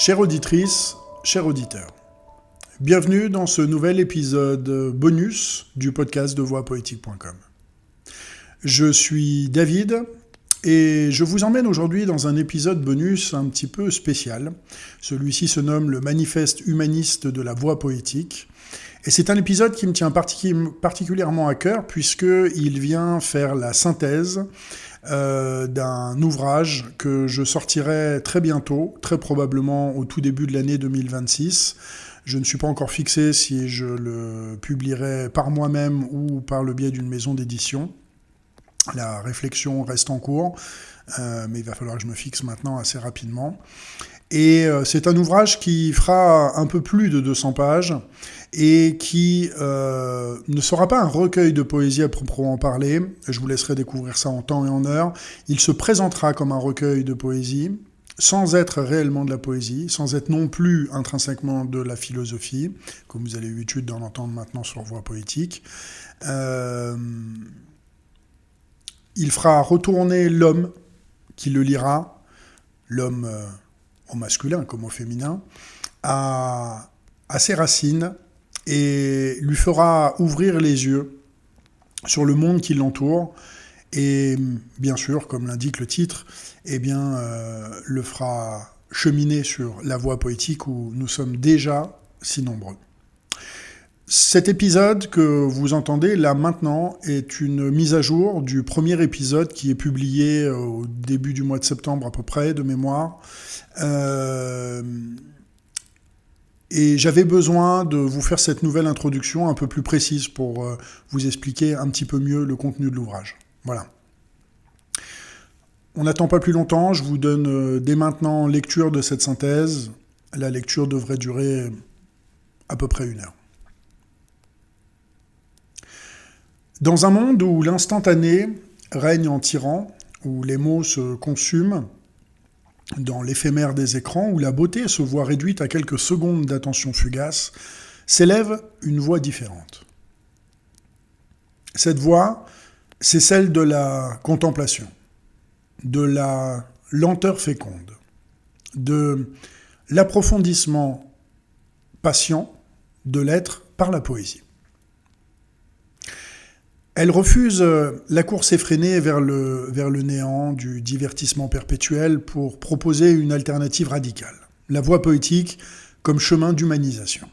Chère auditrice, cher auditeur, bienvenue dans ce nouvel épisode bonus du podcast de voixpoétique.com. Je suis David et je vous emmène aujourd'hui dans un épisode bonus un petit peu spécial. Celui-ci se nomme le Manifeste humaniste de la voix poétique. Et c'est un épisode qui me tient particulièrement à cœur puisqu'il vient faire la synthèse d'un ouvrage que je sortirai très bientôt, très probablement au tout début de l'année 2026. Je ne suis pas encore fixé si je le publierai par moi-même ou par le biais d'une maison d'édition. La réflexion reste en cours, mais il va falloir que je me fixe maintenant assez rapidement. Et c'est un ouvrage qui fera un peu plus de 200 pages et qui ne sera pas un recueil de poésie à proprement parler. Je vous laisserai découvrir ça en temps et en heure. Il se présentera comme un recueil de poésie, sans être réellement de la poésie, sans être non plus intrinsèquement de la philosophie, comme vous avez l'habitude d'en entendre maintenant sur Voix Poétique. Il fera retourner l'homme qui le lira, l'homme au masculin comme au féminin, à ses racines et lui fera ouvrir les yeux sur le monde qui l'entoure et bien sûr, comme l'indique le titre, le fera cheminer sur la voie poétique où nous sommes déjà si nombreux. Cet épisode que vous entendez là maintenant est une mise à jour du premier épisode qui est publié au début du mois de septembre à peu près, de mémoire. Et j'avais besoin de vous faire cette nouvelle introduction un peu plus précise pour vous expliquer un petit peu mieux le contenu de l'ouvrage. Voilà. On n'attend pas plus longtemps, je vous donne dès maintenant lecture de cette synthèse. La lecture devrait durer à peu près 1 heure. Dans un monde où l'instantané règne en tyran, où les mots se consument dans l'éphémère des écrans, où la beauté se voit réduite à quelques secondes d'attention fugace, s'élève une voix différente. Cette voix, c'est celle de la contemplation, de la lenteur féconde, de l'approfondissement patient de l'être par la poésie. Elle refuse la course effrénée vers le néant du divertissement perpétuel pour proposer une alternative radicale, la voie poétique comme chemin d'humanisation.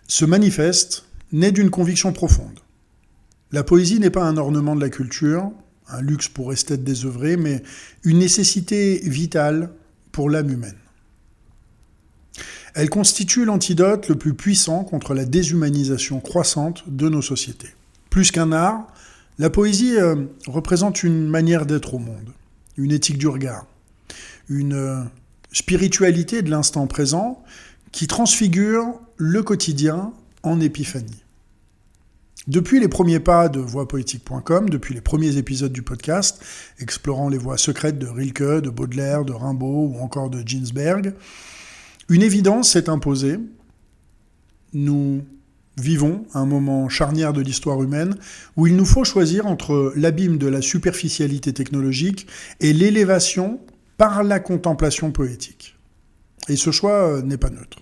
Ce manifeste naît d'une conviction profonde. La poésie n'est pas un ornement de la culture, un luxe pour esthètes désœuvrés, mais une nécessité vitale pour l'âme humaine. Elle constitue l'antidote le plus puissant contre la déshumanisation croissante de nos sociétés. Plus qu'un art, la poésie représente une manière d'être au monde, une éthique du regard, une spiritualité de l'instant présent qui transfigure le quotidien en épiphanie. Depuis les premiers pas de voixpoétique.com, depuis les premiers épisodes du podcast, explorant les voies secrètes de Rilke, de Baudelaire, de Rimbaud ou encore de Ginsberg, une évidence s'est imposée. Nous vivons un moment charnière de l'histoire humaine où il nous faut choisir entre l'abîme de la superficialité technologique et l'élévation par la contemplation poétique. Et ce choix n'est pas neutre.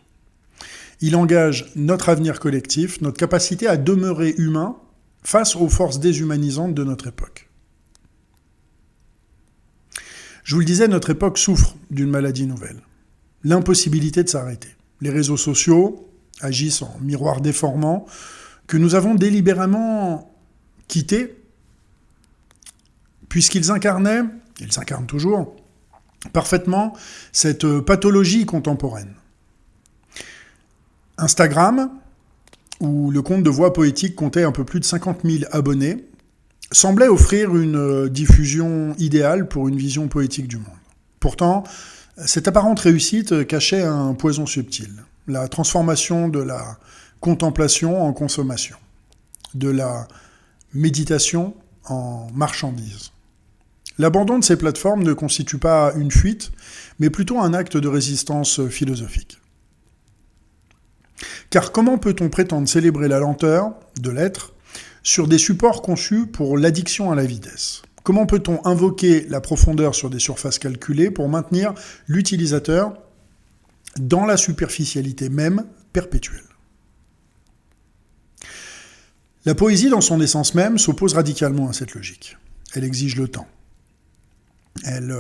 Il engage notre avenir collectif, notre capacité à demeurer humain face aux forces déshumanisantes de notre époque. Je vous le disais, notre époque souffre d'une maladie nouvelle. L'impossibilité de s'arrêter. Les réseaux sociaux agissent en miroir déformant que nous avons délibérément quittés puisqu'ils incarnaient, ils incarnent toujours, parfaitement cette pathologie contemporaine. Instagram, où le compte de Voix Poétique comptait un peu plus de 50 000 abonnés, semblait offrir une diffusion idéale pour une vision poétique du monde. Pourtant, cette apparente réussite cachait un poison subtil, la transformation de la contemplation en consommation, de la méditation en marchandise. L'abandon de ces plateformes ne constitue pas une fuite, mais plutôt un acte de résistance philosophique. Car comment peut-on prétendre célébrer la lenteur de l'être sur des supports conçus pour l'addiction à la vitesse ? Comment peut-on invoquer la profondeur sur des surfaces calculées pour maintenir l'utilisateur dans la superficialité même perpétuelle? La poésie, dans son essence même, s'oppose radicalement à cette logique. Elle exige le temps. Elle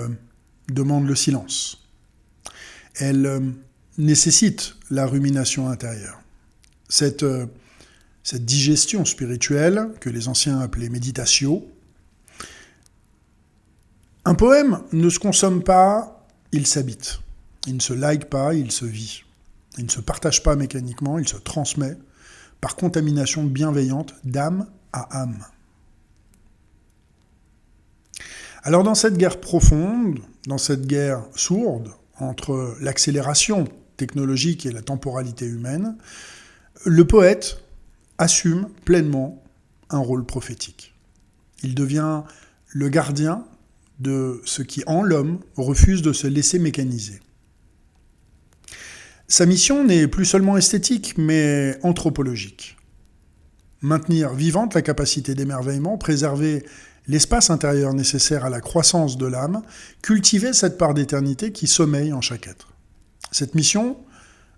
demande le silence. Elle nécessite la rumination intérieure. Cette digestion spirituelle, que les anciens appelaient méditatio. Un poème ne se consomme pas, il s'habite. Il ne se like pas, il se vit. Il ne se partage pas mécaniquement, il se transmet par contamination bienveillante d'âme à âme. Alors dans cette guerre profonde, dans cette guerre sourde, entre l'accélération technologique et la temporalité humaine, le poète assume pleinement un rôle prophétique. Il devient le gardien de ce qui, en l'homme, refuse de se laisser mécaniser. Sa mission n'est plus seulement esthétique, mais anthropologique. Maintenir vivante la capacité d'émerveillement, préserver l'espace intérieur nécessaire à la croissance de l'âme, cultiver cette part d'éternité qui sommeille en chaque être. Cette mission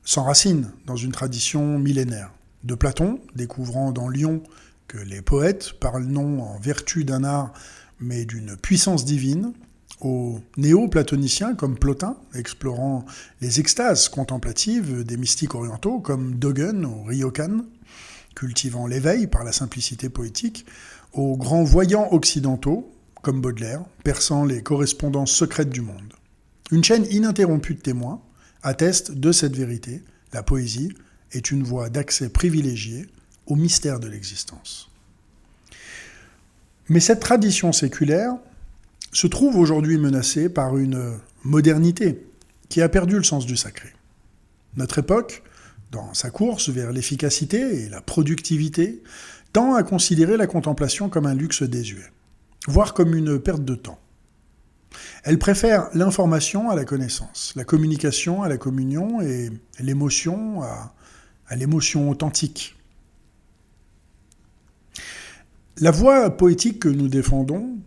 s'enracine dans une tradition millénaire. De Platon, découvrant dans Lion que les poètes parlent non en vertu d'un art, mais d'une puissance divine, aux néo-platoniciens comme Plotin, explorant les extases contemplatives des mystiques orientaux comme Dogen ou Ryokan, cultivant l'éveil par la simplicité poétique, aux grands voyants occidentaux comme Baudelaire, perçant les correspondances secrètes du monde. Une chaîne ininterrompue de témoins atteste de cette vérité. La poésie est une voie d'accès privilégiée au mystère de l'existence. Mais cette tradition séculaire se trouve aujourd'hui menacée par une modernité qui a perdu le sens du sacré. Notre époque, dans sa course vers l'efficacité et la productivité, tend à considérer la contemplation comme un luxe désuet, voire comme une perte de temps. Elle préfère l'information à la connaissance, la communication à la communion et l'émotion à l'émotion authentique. La voie poétique que nous défendons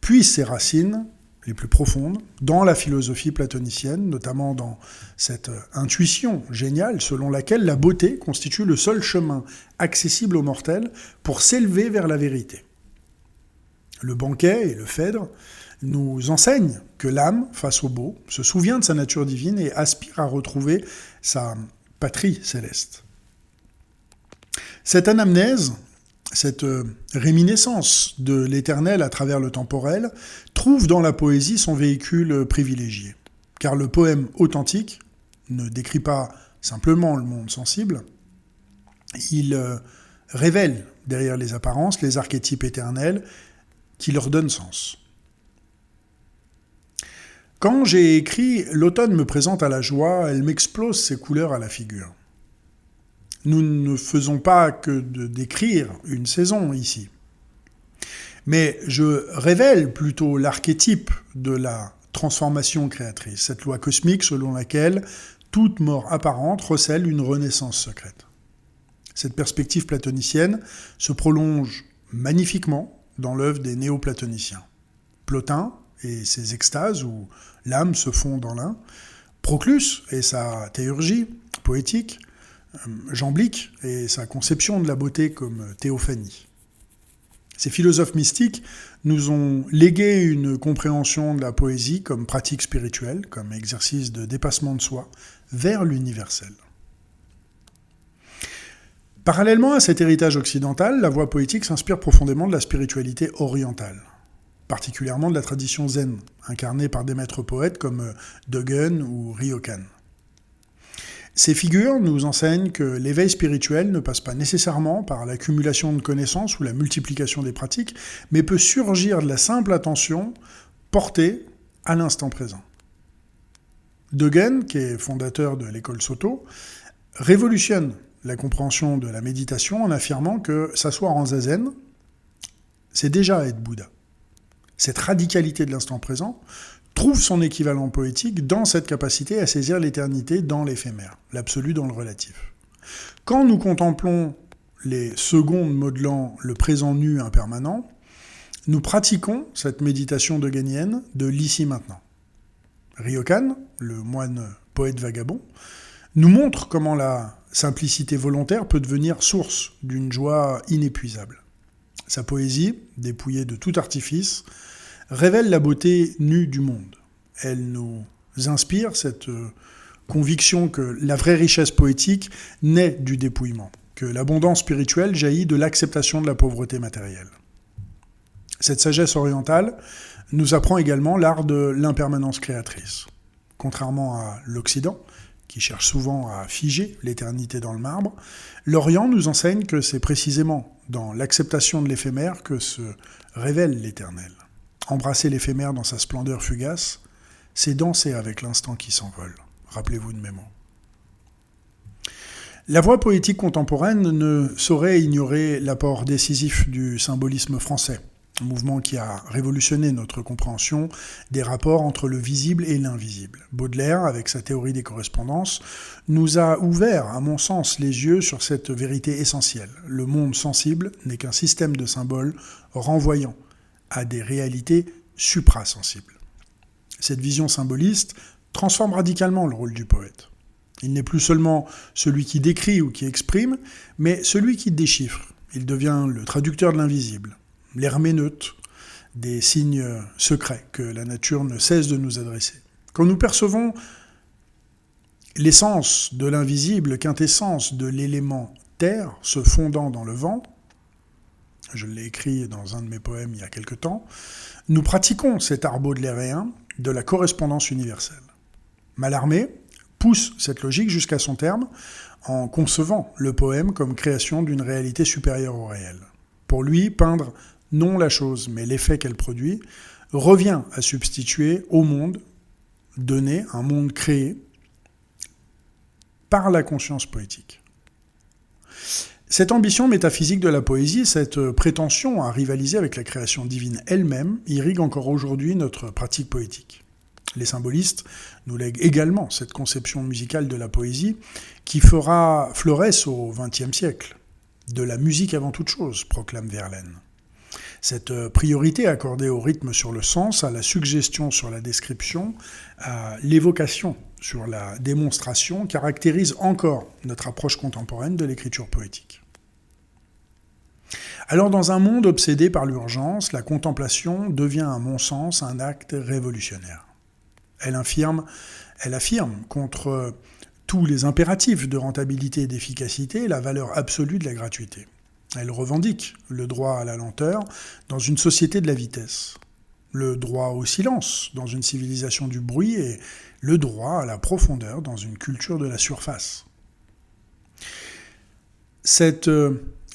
puise ses racines les plus profondes dans la philosophie platonicienne, notamment dans cette intuition géniale selon laquelle la beauté constitue le seul chemin accessible aux mortels pour s'élever vers la vérité. Le banquet et le Phèdre nous enseignent que l'âme, face au beau, se souvient de sa nature divine et aspire à retrouver sa patrie céleste. Cette anamnèse, cette réminiscence de l'éternel à travers le temporel, trouve dans la poésie son véhicule privilégié. Car le poème authentique ne décrit pas simplement le monde sensible, il révèle derrière les apparences les archétypes éternels qui leur donnent sens. Quand j'ai écrit « L'automne me présente à la joie, elle m'explose ses couleurs à la figure ». Nous ne faisons pas que de décrire une saison ici. Mais je révèle plutôt l'archétype de la transformation créatrice, cette loi cosmique selon laquelle toute mort apparente recèle une renaissance secrète. Cette perspective platonicienne se prolonge magnifiquement dans l'œuvre des néo-platoniciens. Plotin et ses extases où l'âme se fond dans l'un, Proclus et sa théurgie poétique, Jamblique et sa conception de la beauté comme théophanie. Ces philosophes mystiques nous ont légué une compréhension de la poésie comme pratique spirituelle, comme exercice de dépassement de soi vers l'universel. Parallèlement à cet héritage occidental, la voie poétique s'inspire profondément de la spiritualité orientale, particulièrement de la tradition zen, incarnée par des maîtres poètes comme Dogen ou Ryokan. Ces figures nous enseignent que l'éveil spirituel ne passe pas nécessairement par l'accumulation de connaissances ou la multiplication des pratiques, mais peut surgir de la simple attention portée à l'instant présent. Dogen, qui est fondateur de l'école Soto, révolutionne la compréhension de la méditation en affirmant que s'asseoir en zazen, c'est déjà être Bouddha. Cette radicalité de l'instant présent trouve son équivalent poétique dans cette capacité à saisir l'éternité dans l'éphémère, l'absolu dans le relatif. Quand nous contemplons les secondes modelant le présent nu impermanent, Nous pratiquons cette méditation dogénienne de l'ici maintenant. Ryokan, le moine poète vagabond, nous montre comment la simplicité volontaire peut devenir source d'une joie inépuisable. Sa poésie, dépouillée de tout artifice, révèle la beauté nue du monde. Elle nous inspire cette conviction que la vraie richesse poétique naît du dépouillement, que l'abondance spirituelle jaillit de l'acceptation de la pauvreté matérielle. Cette sagesse orientale nous apprend également l'art de l'impermanence créatrice. Contrairement à l'Occident, qui cherche souvent à figer l'éternité dans le marbre, l'Orient nous enseigne que c'est précisément dans l'acceptation de l'éphémère que se révèle l'éternel. Embrasser l'éphémère dans sa splendeur fugace, c'est danser avec l'instant qui s'envole. Rappelez-vous de mes mots. La voie poétique contemporaine ne saurait ignorer l'apport décisif du symbolisme français, un mouvement qui a révolutionné notre compréhension des rapports entre le visible et l'invisible. Baudelaire, avec sa théorie des correspondances, nous a ouvert, à mon sens, les yeux sur cette vérité essentielle. Le monde sensible n'est qu'un système de symboles renvoyant à des réalités suprasensibles. Cette vision symboliste transforme radicalement le rôle du poète. Il n'est plus seulement celui qui décrit ou qui exprime, mais celui qui déchiffre. Il devient le traducteur de l'invisible, l'herméneute des signes secrets que la nature ne cesse de nous adresser. Quand nous percevons l'essence de l'invisible, quintessence de l'élément terre se fondant dans le vent, je l'ai écrit dans un de mes poèmes il y a quelque temps, nous pratiquons cet art baudelairien de la correspondance universelle. Mallarmé pousse cette logique jusqu'à son terme en concevant le poème comme création d'une réalité supérieure au réel. Pour lui, peindre non la chose, mais l'effet qu'elle produit, revient à substituer au monde donné, un monde créé par la conscience poétique. Cette ambition métaphysique de la poésie, cette prétention à rivaliser avec la création divine elle-même, irrigue encore aujourd'hui notre pratique poétique. Les symbolistes nous lèguent également cette conception musicale de la poésie qui fera florès au XXe siècle. De la musique avant toute chose, proclame Verlaine. Cette priorité accordée au rythme sur le sens, à la suggestion sur la description, à l'évocation sur la démonstration caractérise encore notre approche contemporaine de l'écriture poétique. Alors dans un monde obsédé par l'urgence, la contemplation devient à mon sens un acte révolutionnaire. Elle affirme contre tous les impératifs de rentabilité et d'efficacité la valeur absolue de la gratuité. Elle revendique le droit à la lenteur dans une société de la vitesse, le droit au silence dans une civilisation du bruit et le droit à la profondeur dans une culture de la surface. Cette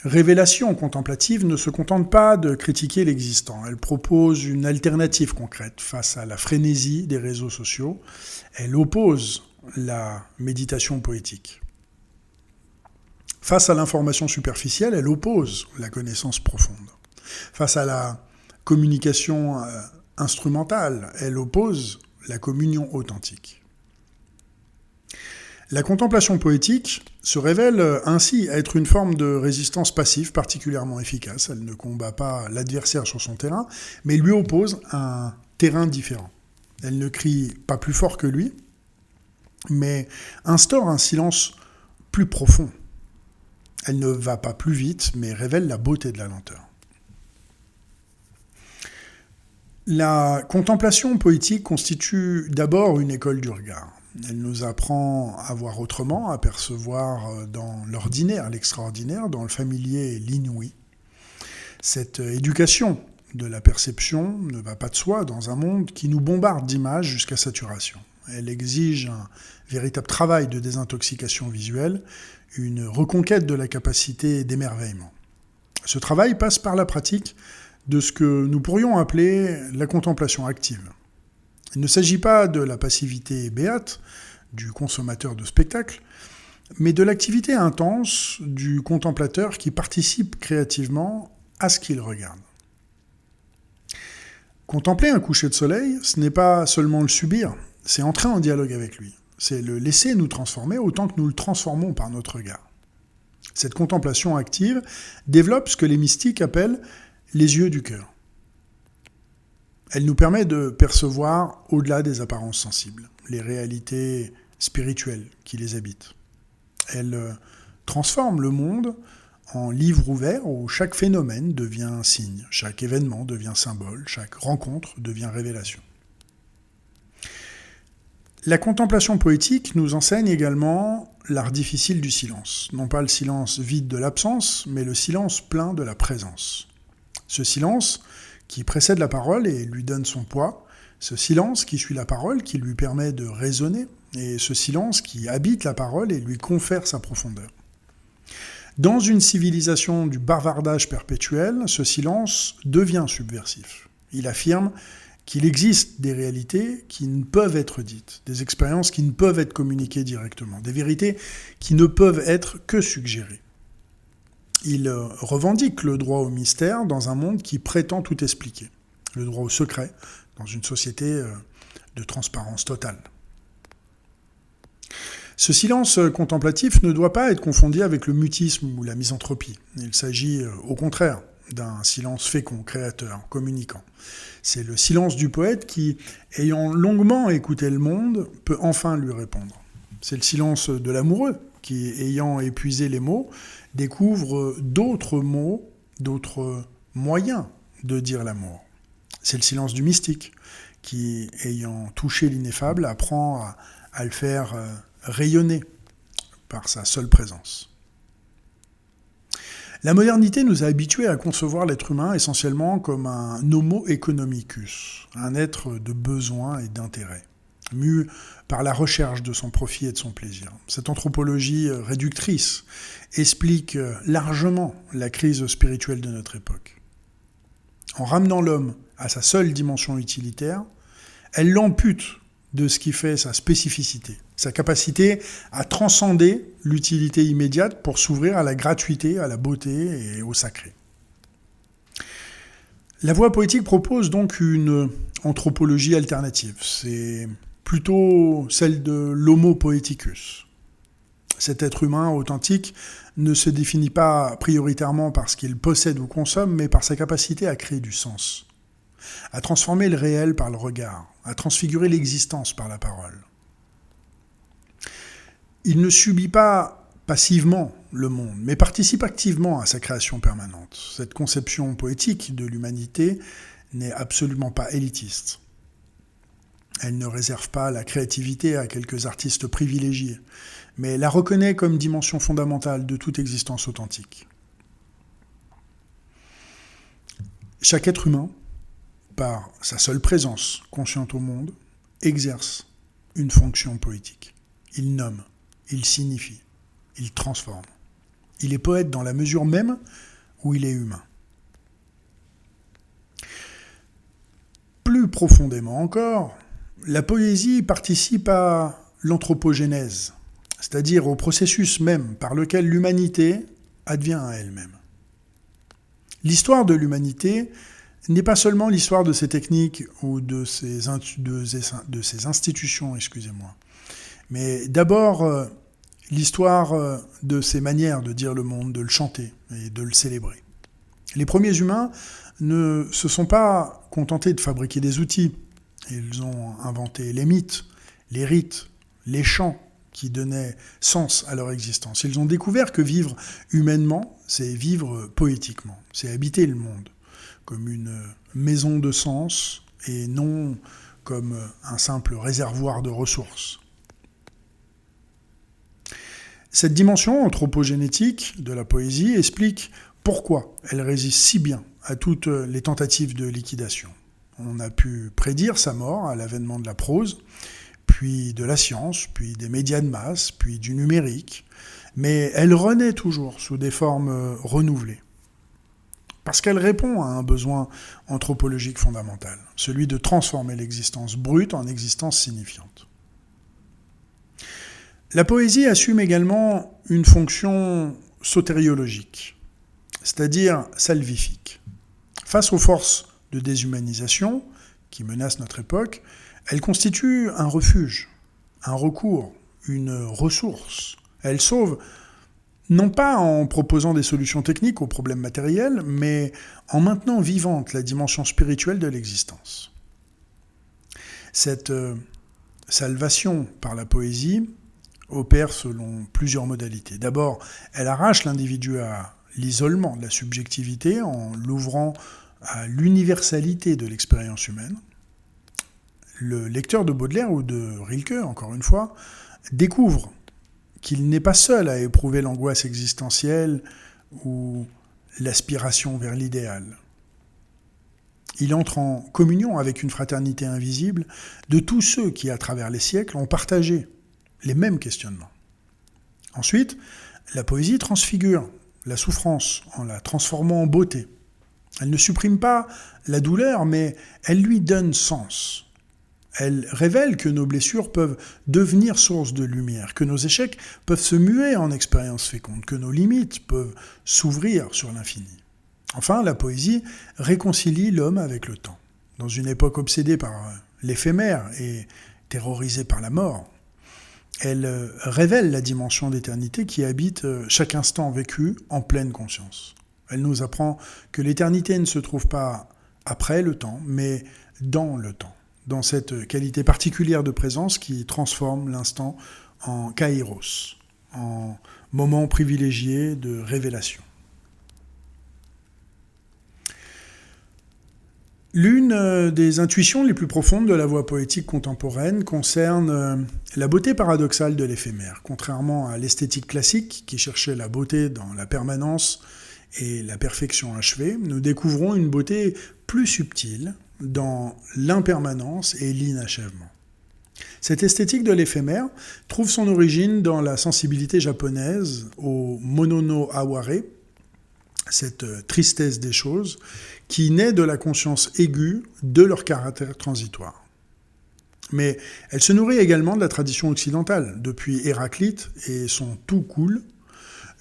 révélation contemplative ne se contente pas de critiquer l'existant. Elle propose une alternative concrète face à la frénésie des réseaux sociaux. Elle oppose la méditation poétique. Face à l'information superficielle, elle oppose la connaissance profonde. Face à la communication instrumentale, elle oppose la communion authentique. La contemplation poétique se révèle ainsi être une forme de résistance passive particulièrement efficace. Elle ne combat pas l'adversaire sur son terrain, mais lui oppose un terrain différent. Elle ne crie pas plus fort que lui, mais instaure un silence plus profond. Elle ne va pas plus vite, mais révèle la beauté de la lenteur. La contemplation poétique constitue d'abord une école du regard. Elle nous apprend à voir autrement, à percevoir dans l'ordinaire l'extraordinaire, dans le familier l'inouï. Cette éducation de la perception ne va pas de soi dans un monde qui nous bombarde d'images jusqu'à saturation. Elle exige un véritable travail de désintoxication visuelle, une reconquête de la capacité d'émerveillement. Ce travail passe par la pratique de ce que nous pourrions appeler la contemplation active. Il ne s'agit pas de la passivité béate du consommateur de spectacle, mais de l'activité intense du contemplateur qui participe créativement à ce qu'il regarde. Contempler un coucher de soleil, ce n'est pas seulement le subir, c'est entrer en dialogue avec lui. C'est le laisser nous transformer autant que nous le transformons par notre regard. Cette contemplation active développe ce que les mystiques appellent les yeux du cœur. Elle nous permet de percevoir au-delà des apparences sensibles, les réalités spirituelles qui les habitent. Elle transforme le monde en livre ouvert où chaque phénomène devient signe, chaque événement devient symbole, chaque rencontre devient révélation. La contemplation poétique nous enseigne également l'art difficile du silence. Non pas le silence vide de l'absence, mais le silence plein de la présence. Ce silence qui précède la parole et lui donne son poids, ce silence qui suit la parole, qui lui permet de raisonner, et ce silence qui habite la parole et lui confère sa profondeur. Dans une civilisation du bavardage perpétuel, ce silence devient subversif. Il affirme qu'il existe des réalités qui ne peuvent être dites, des expériences qui ne peuvent être communiquées directement, des vérités qui ne peuvent être que suggérées. Il revendique le droit au mystère dans un monde qui prétend tout expliquer, le droit au secret dans une société de transparence totale. Ce silence contemplatif ne doit pas être confondu avec le mutisme ou la misanthropie. Il s'agit au contraire d'un silence fécond, créateur, communicant. C'est le silence du poète qui, ayant longuement écouté le monde, peut enfin lui répondre. C'est le silence de l'amoureux qui, ayant épuisé les mots, découvre d'autres mots, d'autres moyens de dire l'amour. C'est le silence du mystique qui, ayant touché l'ineffable, apprend à le faire rayonner par sa seule présence. La modernité nous a habitués à concevoir l'être humain essentiellement comme un homo economicus, un être de besoin et d'intérêt, mu par la recherche de son profit et de son plaisir. Cette anthropologie réductrice explique largement la crise spirituelle de notre époque. En ramenant l'homme à sa seule dimension utilitaire, elle l'ampute de ce qui fait sa spécificité, sa capacité à transcender l'utilité immédiate pour s'ouvrir à la gratuité, à la beauté et au sacré. La voie poétique propose donc une anthropologie alternative. C'est plutôt celle de l'homo poeticus. Cet être humain authentique ne se définit pas prioritairement par ce qu'il possède ou consomme, mais par sa capacité à créer du sens, à transformer le réel par le regard, à transfigurer l'existence par la parole. Il ne subit pas passivement le monde, mais participe activement à sa création permanente. Cette conception poétique de l'humanité n'est absolument pas élitiste. Elle ne réserve pas la créativité à quelques artistes privilégiés, mais la reconnaît comme dimension fondamentale de toute existence authentique. Chaque être humain, par sa seule présence consciente au monde, exerce une fonction poétique. Il nomme, il signifie, il transforme. Il est poète dans la mesure même où il est humain. Plus profondément encore, la poésie participe à l'anthropogénèse, c'est-à-dire au processus même par lequel l'humanité advient à elle-même. L'histoire de l'humanité n'est pas seulement l'histoire de ses techniques ou de ses institutions, mais d'abord l'histoire de ses manières de dire le monde, de le chanter et de le célébrer. Les premiers humains ne se sont pas contentés de fabriquer des outils. Ils ont inventé les mythes, les rites, les chants qui donnaient sens à leur existence. Ils ont découvert que vivre humainement, c'est vivre poétiquement, c'est habiter le monde comme une maison de sens et non comme un simple réservoir de ressources. Cette dimension anthropogénétique de la poésie explique pourquoi elle résiste si bien à toutes les tentatives de liquidation. On a pu prédire sa mort à l'avènement de la prose, puis de la science, puis des médias de masse, puis du numérique, mais elle renaît toujours sous des formes renouvelées. Parce qu'elle répond à un besoin anthropologique fondamental, celui de transformer l'existence brute en existence signifiante. La poésie assume également une fonction sotériologique, c'est-à-dire salvifique. Face aux forces de déshumanisation qui menacent notre époque, elle constitue un refuge, un recours, une ressource. Elle sauve non pas en proposant des solutions techniques aux problèmes matériels, mais en maintenant vivante la dimension spirituelle de l'existence. Cette salvation par la poésie opère selon plusieurs modalités. D'abord, elle arrache l'individu à l'isolement de la subjectivité en l'ouvrant à l'universalité de l'expérience humaine. Le lecteur de Baudelaire ou de Rilke, encore une fois, découvre qu'il n'est pas seul à éprouver l'angoisse existentielle ou l'aspiration vers l'idéal. Il entre en communion avec une fraternité invisible de tous ceux qui, à travers les siècles, ont partagé les mêmes questionnements. Ensuite, la poésie transfigure la souffrance en la transformant en beauté. Elle ne supprime pas la douleur, mais elle lui donne sens. Elle révèle que nos blessures peuvent devenir source de lumière, que nos échecs peuvent se muer en expériences fécondes, que nos limites peuvent s'ouvrir sur l'infini. Enfin, la poésie réconcilie l'homme avec le temps. Dans une époque obsédée par l'éphémère et terrorisée par la mort, elle révèle la dimension d'éternité qui habite chaque instant vécu en pleine conscience. Elle nous apprend que l'éternité ne se trouve pas après le temps, mais dans le temps, dans cette qualité particulière de présence qui transforme l'instant en kairos, en moment privilégié de révélation. L'une des intuitions les plus profondes de la voie poétique contemporaine concerne la beauté paradoxale de l'éphémère. Contrairement à l'esthétique classique qui cherchait la beauté dans la permanence et la perfection achevée, nous découvrons une beauté plus subtile dans l'impermanence et l'inachèvement. Cette esthétique de l'éphémère trouve son origine dans la sensibilité japonaise au mono no aware, cette tristesse des choses, qui naît de la conscience aiguë de leur caractère transitoire. Mais elle se nourrit également de la tradition occidentale, depuis Héraclite et son « tout cool »,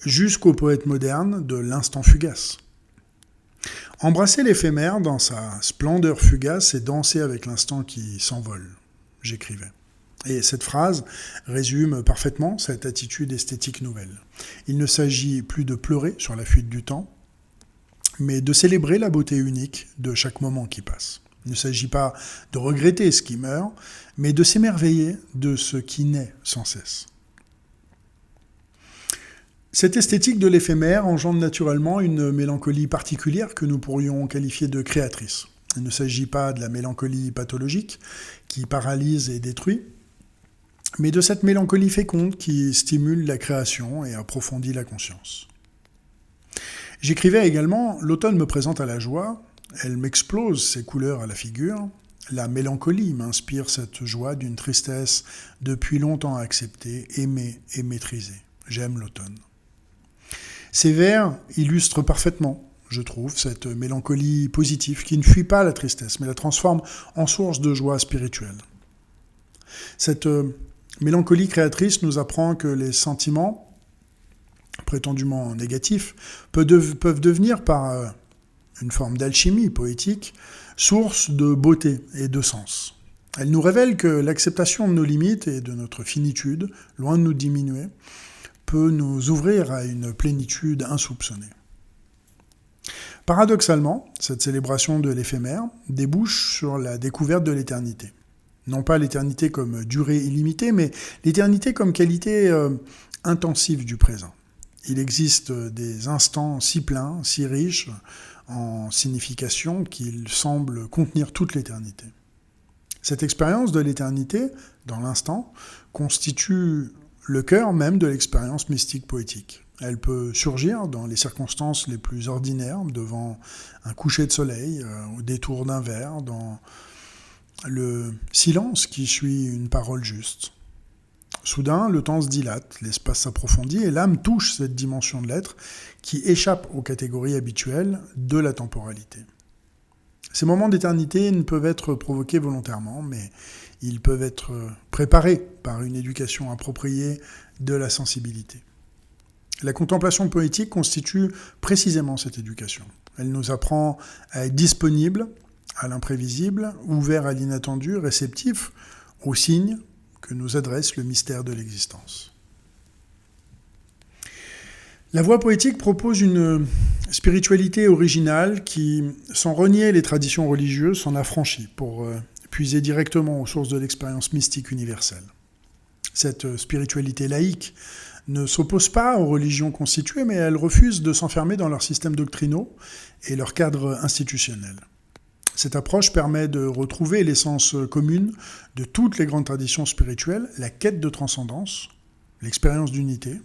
jusqu'aux poètes modernes de l'instant fugace. Embrasser l'éphémère dans sa splendeur fugace et danser avec l'instant qui s'envole, j'écrivais. Et cette phrase résume parfaitement cette attitude esthétique nouvelle. Il ne s'agit plus de pleurer sur la fuite du temps, mais de célébrer la beauté unique de chaque moment qui passe. Il ne s'agit pas de regretter ce qui meurt, mais de s'émerveiller de ce qui naît sans cesse. Cette esthétique de l'éphémère engendre naturellement une mélancolie particulière que nous pourrions qualifier de créatrice. Il ne s'agit pas de la mélancolie pathologique qui paralyse et détruit, mais de cette mélancolie féconde qui stimule la création et approfondit la conscience. J'écrivais également « L'automne me présente à la joie, elle m'explose ses couleurs à la figure, la mélancolie m'inspire cette joie d'une tristesse depuis longtemps acceptée, aimée et maîtrisée. J'aime l'automne. » Ces vers illustrent parfaitement, je trouve, cette mélancolie positive qui ne fuit pas la tristesse, mais la transforme en source de joie spirituelle. Cette mélancolie créatrice nous apprend que les sentiments, prétendument négatifs, peuvent devenir, par une forme d'alchimie poétique, source de beauté et de sens. Elle nous révèle que l'acceptation de nos limites et de notre finitude, loin de nous diminuer, peut nous ouvrir à une plénitude insoupçonnée. Paradoxalement, cette célébration de l'éphémère débouche sur la découverte de l'éternité. Non pas l'éternité comme durée illimitée, mais l'éternité comme qualité intensive du présent. Il existe des instants si pleins, si riches en signification qu'ils semblent contenir toute l'éternité. Cette expérience de l'éternité, dans l'instant, constitue le cœur même de l'expérience mystique poétique. Elle peut surgir dans les circonstances les plus ordinaires, devant un coucher de soleil, au détour d'un verre, dans le silence qui suit une parole juste. Soudain, le temps se dilate, l'espace s'approfondit et l'âme touche cette dimension de l'être qui échappe aux catégories habituelles de la temporalité. Ces moments d'éternité ne peuvent être provoqués volontairement, mais ils peuvent être préparés par une éducation appropriée de la sensibilité. La contemplation poétique constitue précisément cette éducation. Elle nous apprend à être disponible à l'imprévisible, ouvert à l'inattendu, réceptif aux signes que nous adresse le mystère de l'existence. La voie poétique propose une spiritualité originale qui, sans renier les traditions religieuses, s'en affranchit pour puiser directement aux sources de l'expérience mystique universelle. Cette spiritualité laïque ne s'oppose pas aux religions constituées, mais elle refuse de s'enfermer dans leurs systèmes doctrinaux et leur cadre institutionnel. Cette approche permet de retrouver l'essence commune de toutes les grandes traditions spirituelles, la quête de transcendance, l'expérience d'unité,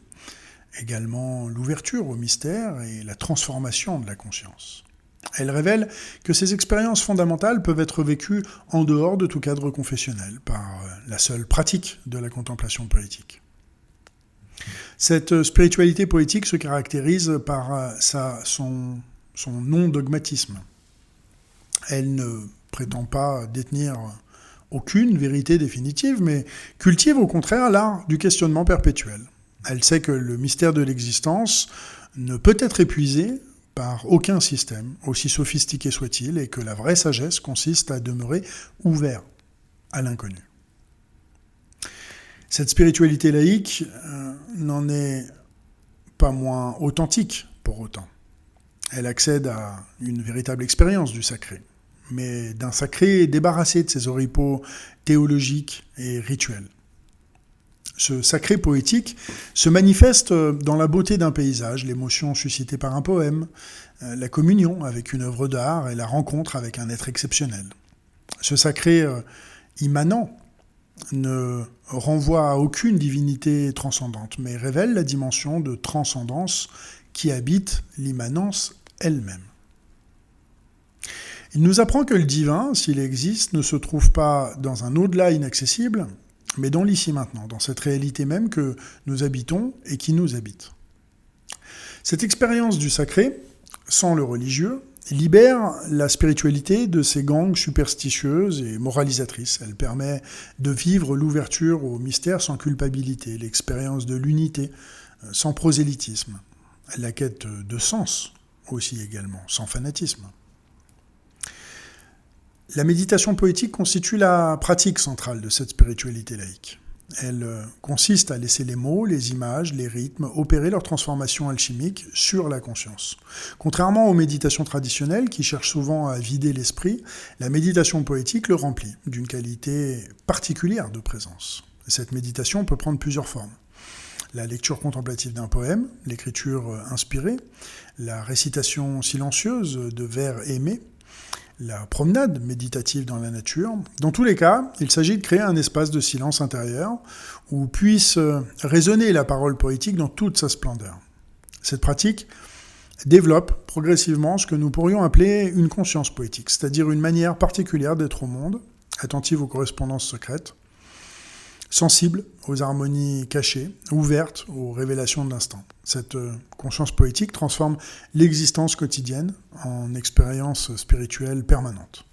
également l'ouverture au mystère et la transformation de la conscience. Elle révèle que ces expériences fondamentales peuvent être vécues en dehors de tout cadre confessionnel, par la seule pratique de la contemplation poétique. Cette spiritualité poétique se caractérise par son non-dogmatisme. Elle ne prétend pas détenir aucune vérité définitive, mais cultive au contraire l'art du questionnement perpétuel. Elle sait que le mystère de l'existence ne peut être épuisé par aucun système, aussi sophistiqué soit-il, et que la vraie sagesse consiste à demeurer ouvert à l'inconnu. Cette spiritualité laïque n'en est pas moins authentique pour autant. Elle accède à une véritable expérience du sacré, mais d'un sacré débarrassé de ses oripeaux théologiques et rituels. Ce sacré poétique se manifeste dans la beauté d'un paysage, l'émotion suscitée par un poème, la communion avec une œuvre d'art et la rencontre avec un être exceptionnel. Ce sacré immanent ne renvoie à aucune divinité transcendante, mais révèle la dimension de transcendance qui habite l'immanence elle-même. Il nous apprend que le divin, s'il existe, ne se trouve pas dans un au-delà inaccessible, mais dans l'ici-maintenant, dans cette réalité même que nous habitons et qui nous habite. Cette expérience du sacré, sans le religieux, libère la spiritualité de ses gangs superstitieuses et moralisatrices. Elle permet de vivre l'ouverture au mystère sans culpabilité, l'expérience de l'unité sans prosélytisme, la quête de sens aussi également, sans fanatisme. La méditation poétique constitue la pratique centrale de cette spiritualité laïque. Elle consiste à laisser les mots, les images, les rythmes opérer leur transformation alchimique sur la conscience. Contrairement aux méditations traditionnelles qui cherchent souvent à vider l'esprit, la méditation poétique le remplit d'une qualité particulière de présence. Cette méditation peut prendre plusieurs formes. La lecture contemplative d'un poème, l'écriture inspirée, la récitation silencieuse de vers aimés, la promenade méditative dans la nature. Dans tous les cas, il s'agit de créer un espace de silence intérieur où puisse résonner la parole poétique dans toute sa splendeur. Cette pratique développe progressivement ce que nous pourrions appeler une conscience poétique, c'est-à-dire une manière particulière d'être au monde, attentive aux correspondances secrètes, sensible aux harmonies cachées, ouverte aux révélations de l'instant. Cette conscience poétique transforme l'existence quotidienne en expérience spirituelle permanente.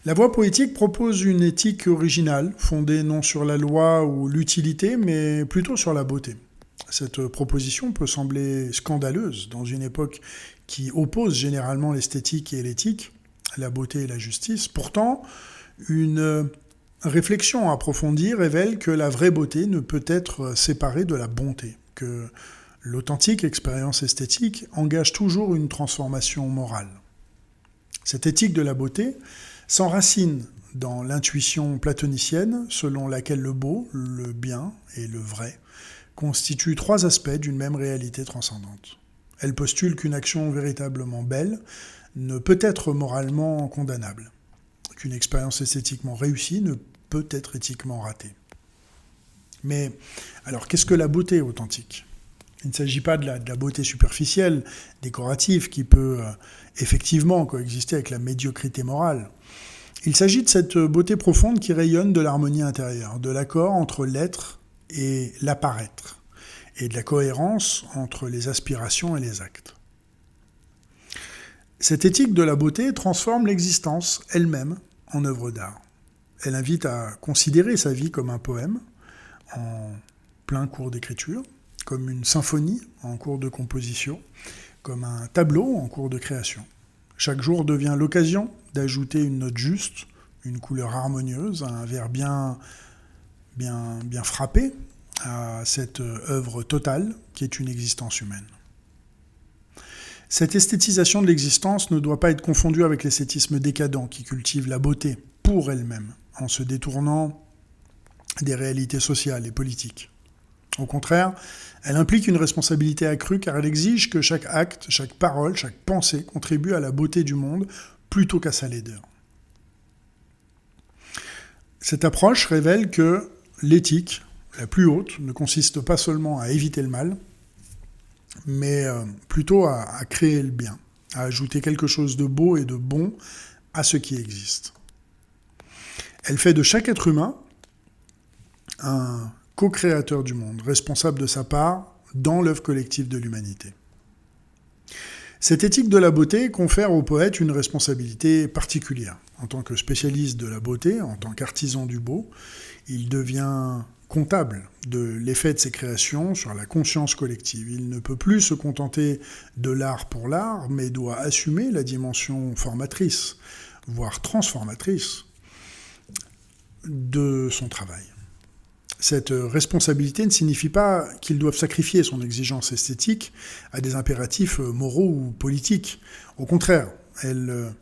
La voie poétique propose une éthique originale, fondée non sur la loi ou l'utilité, mais plutôt sur la beauté. Cette proposition peut sembler scandaleuse dans une époque qui oppose généralement l'esthétique et l'éthique, la beauté et la justice. Pourtant, une réflexion approfondie révèle que la vraie beauté ne peut être séparée de la bonté, que l'authentique expérience esthétique engage toujours une transformation morale. Cette éthique de la beauté s'enracine dans l'intuition platonicienne selon laquelle le beau, le bien et le vrai constituent trois aspects d'une même réalité transcendante. Elle postule qu'une action véritablement belle ne peut être moralement condamnable, qu'une expérience esthétiquement réussie ne peut être éthiquement ratée. Mais alors, qu'est-ce que la beauté authentique ? Il ne s'agit pas de la beauté superficielle, décorative, qui peut effectivement coexister avec la médiocrité morale. Il s'agit de cette beauté profonde qui rayonne de l'harmonie intérieure, de l'accord entre l'être et l'apparaître, et de la cohérence entre les aspirations et les actes. Cette éthique de la beauté transforme l'existence elle-même en œuvre d'art. Elle invite à considérer sa vie comme un poème en plein cours d'écriture, comme une symphonie en cours de composition, comme un tableau en cours de création. Chaque jour devient l'occasion d'ajouter une note juste, une couleur harmonieuse, un vers bien frappé à cette œuvre totale qui est une existence humaine. Cette esthétisation de l'existence ne doit pas être confondue avec l'esthétisme décadent qui cultive la beauté pour elle-même, en se détournant des réalités sociales et politiques. Au contraire, elle implique une responsabilité accrue car elle exige que chaque acte, chaque parole, chaque pensée contribue à la beauté du monde plutôt qu'à sa laideur. Cette approche révèle que l'éthique, la plus haute, ne consiste pas seulement à éviter le mal, mais plutôt à créer le bien, à ajouter quelque chose de beau et de bon à ce qui existe. Elle fait de chaque être humain un co-créateur du monde, responsable de sa part dans l'œuvre collective de l'humanité. Cette éthique de la beauté confère au poète une responsabilité particulière. En tant que spécialiste de la beauté, en tant qu'artisan du beau, il devient comptable de l'effet de ses créations sur la conscience collective. Il ne peut plus se contenter de l'art pour l'art, mais doit assumer la dimension formatrice, voire transformatrice, de son travail. Cette responsabilité ne signifie pas qu'ils doivent sacrifier son exigence esthétique à des impératifs moraux ou politiques. Au contraire, elle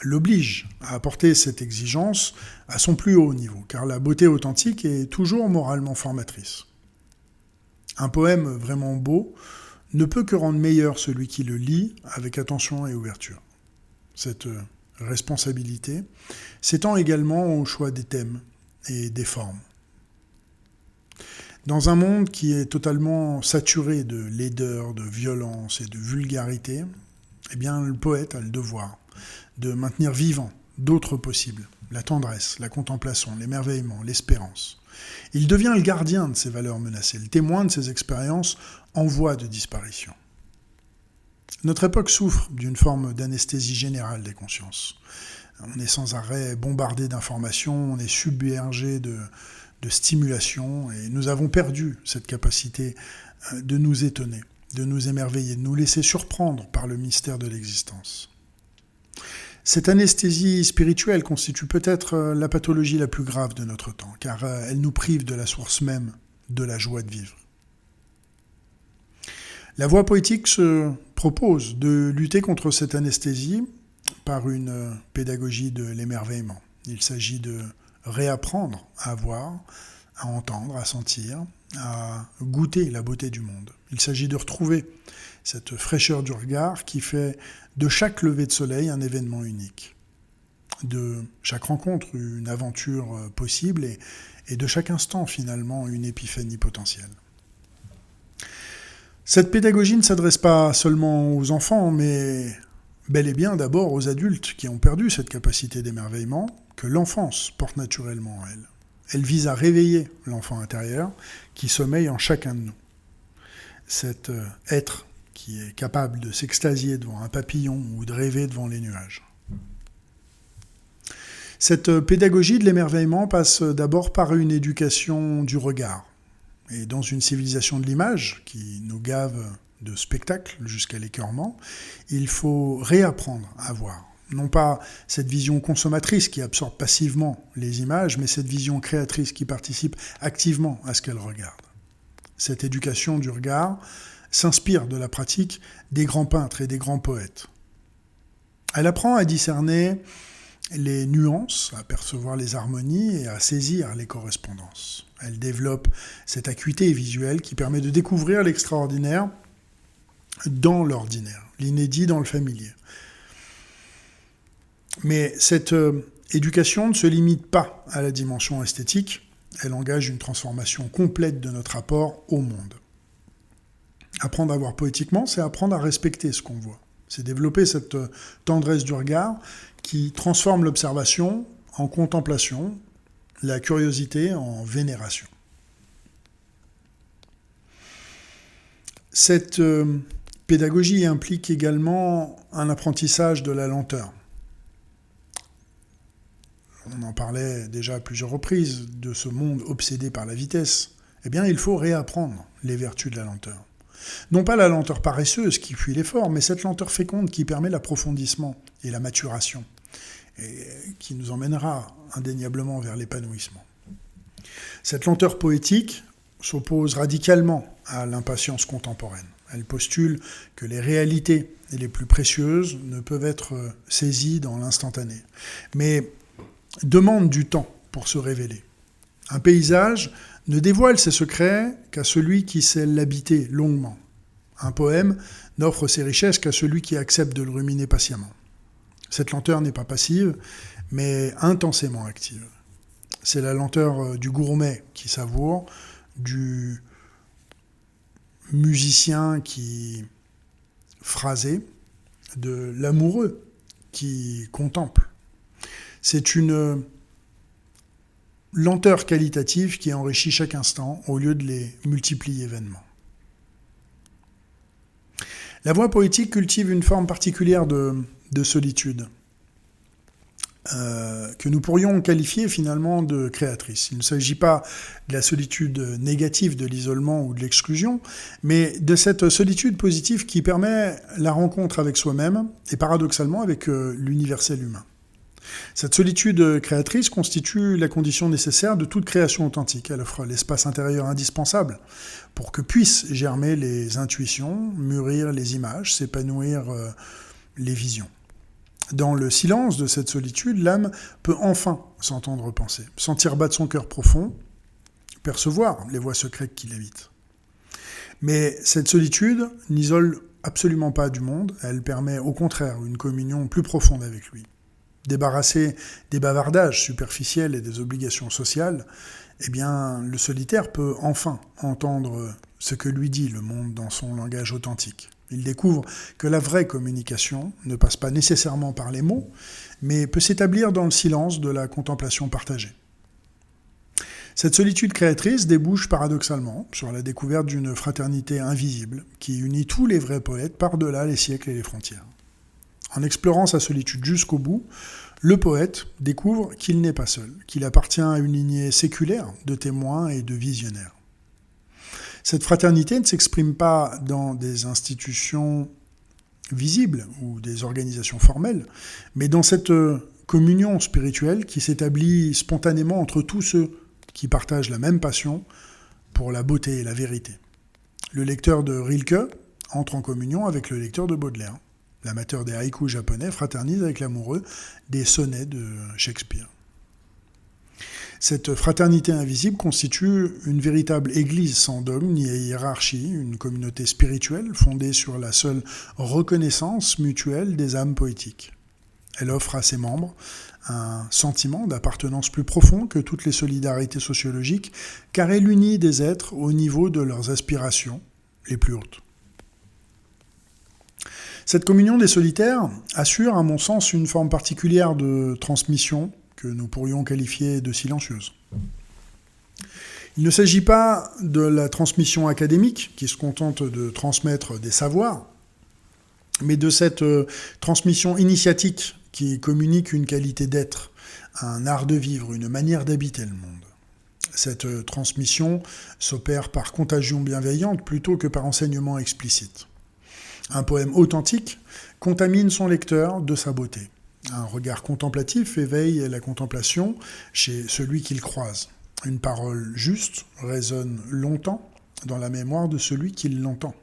l'oblige à apporter cette exigence à son plus haut niveau, car la beauté authentique est toujours moralement formatrice. Un poème vraiment beau ne peut que rendre meilleur celui qui le lit avec attention et ouverture. Cette responsabilité s'étend également au choix des thèmes et des formes. Dans un monde qui est totalement saturé de laideur, de violence et de vulgarité, eh bien, le poète a le devoir de maintenir vivant d'autres possibles, la tendresse, la contemplation, l'émerveillement, l'espérance. Il devient le gardien de ces valeurs menacées, le témoin de ces expériences en voie de disparition. Notre époque souffre d'une forme d'anesthésie générale des consciences. On est sans arrêt bombardé d'informations, on est submergé de stimulation, et nous avons perdu cette capacité de nous étonner, de nous émerveiller, de nous laisser surprendre par le mystère de l'existence. Cette anesthésie spirituelle constitue peut-être la pathologie la plus grave de notre temps, car elle nous prive de la source même de la joie de vivre. La voie poétique se propose de lutter contre cette anesthésie par une pédagogie de l'émerveillement. Il s'agit de réapprendre à voir, à entendre, à sentir, à goûter la beauté du monde. Il s'agit de retrouver cette fraîcheur du regard qui fait de chaque lever de soleil un événement unique, de chaque rencontre une aventure possible et de chaque instant finalement une épiphanie potentielle. Cette pédagogie ne s'adresse pas seulement aux enfants, mais bel et bien d'abord aux adultes qui ont perdu cette capacité d'émerveillement que l'enfance porte naturellement en elle. Elle vise à réveiller l'enfant intérieur qui sommeille en chacun de nous. Cet être qui est capable de s'extasier devant un papillon ou de rêver devant les nuages. Cette pédagogie de l'émerveillement passe d'abord par une éducation du regard. Et dans une civilisation de l'image qui nous gave de spectacles jusqu'à l'écœurement, il faut réapprendre à voir. Non pas cette vision consommatrice qui absorbe passivement les images, mais cette vision créatrice qui participe activement à ce qu'elle regarde. Cette éducation du regard s'inspire de la pratique des grands peintres et des grands poètes. Elle apprend à discerner les nuances, à percevoir les harmonies et à saisir les correspondances. Elle développe cette acuité visuelle qui permet de découvrir l'extraordinaire dans l'ordinaire, l'inédit dans le familier. Mais cette éducation ne se limite pas à la dimension esthétique, elle engage une transformation complète de notre rapport au monde. Apprendre à voir poétiquement, c'est apprendre à respecter ce qu'on voit. C'est développer cette tendresse du regard qui transforme l'observation en contemplation, la curiosité en vénération. Cette pédagogie implique également un apprentissage de la lenteur. On en parlait déjà à plusieurs reprises de ce monde obsédé par la vitesse. Eh bien, il faut réapprendre les vertus de la lenteur. Non pas la lenteur paresseuse qui fuit l'effort, mais cette lenteur féconde qui permet l'approfondissement et la maturation, et qui nous emmènera indéniablement vers l'épanouissement. Cette lenteur poétique s'oppose radicalement à l'impatience contemporaine. Elle postule que les réalités les plus précieuses ne peuvent être saisies dans l'instantané, mais demandent du temps pour se révéler. Un paysage ne dévoile ses secrets qu'à celui qui sait l'habiter longuement. Un poème n'offre ses richesses qu'à celui qui accepte de le ruminer patiemment. Cette lenteur n'est pas passive, mais intensément active. C'est la lenteur du gourmet qui savoure, du musicien qui phrasé, de l'amoureux qui contemple. C'est une lenteur qualitative qui enrichit chaque instant au lieu de les multiplier vainement. La voix poétique cultive une forme particulière de solitude, que nous pourrions qualifier finalement de créatrice. Il ne s'agit pas de la solitude négative de l'isolement ou de l'exclusion, mais de cette solitude positive qui permet la rencontre avec soi-même et paradoxalement avec l'universel humain. Cette solitude créatrice constitue la condition nécessaire de toute création authentique. Elle offre l'espace intérieur indispensable pour que puissent germer les intuitions, mûrir les images, s'épanouir les visions. Dans le silence de cette solitude, l'âme peut enfin s'entendre penser, sentir battre son cœur profond, percevoir les voix secrètes qui l'habitent. Mais cette solitude n'isole absolument pas du monde, elle permet au contraire une communion plus profonde avec lui. Débarrassé des bavardages superficiels et des obligations sociales, eh bien, le solitaire peut enfin entendre ce que lui dit le monde dans son langage authentique. Il découvre que la vraie communication ne passe pas nécessairement par les mots, mais peut s'établir dans le silence de la contemplation partagée. Cette solitude créatrice débouche paradoxalement sur la découverte d'une fraternité invisible qui unit tous les vrais poètes par-delà les siècles et les frontières. En explorant sa solitude jusqu'au bout, le poète découvre qu'il n'est pas seul, qu'il appartient à une lignée séculaire de témoins et de visionnaires. Cette fraternité ne s'exprime pas dans des institutions visibles ou des organisations formelles, mais dans cette communion spirituelle qui s'établit spontanément entre tous ceux qui partagent la même passion pour la beauté et la vérité. Le lecteur de Rilke entre en communion avec le lecteur de Baudelaire. L'amateur des haïkus japonais fraternise avec l'amoureux des sonnets de Shakespeare. Cette fraternité invisible constitue une véritable église sans dogme ni hiérarchie, une communauté spirituelle fondée sur la seule reconnaissance mutuelle des âmes poétiques. Elle offre à ses membres un sentiment d'appartenance plus profond que toutes les solidarités sociologiques, car elle unit des êtres au niveau de leurs aspirations les plus hautes. Cette communion des solitaires assure, à mon sens, une forme particulière de transmission que nous pourrions qualifier de silencieuse. Il ne s'agit pas de la transmission académique, qui se contente de transmettre des savoirs, mais de cette transmission initiatique qui communique une qualité d'être, un art de vivre, une manière d'habiter le monde. Cette transmission s'opère par contagion bienveillante plutôt que par enseignement explicite. Un poème authentique contamine son lecteur de sa beauté. Un regard contemplatif éveille la contemplation chez celui qu'il croise. Une parole juste résonne longtemps dans la mémoire de celui qui l'entend.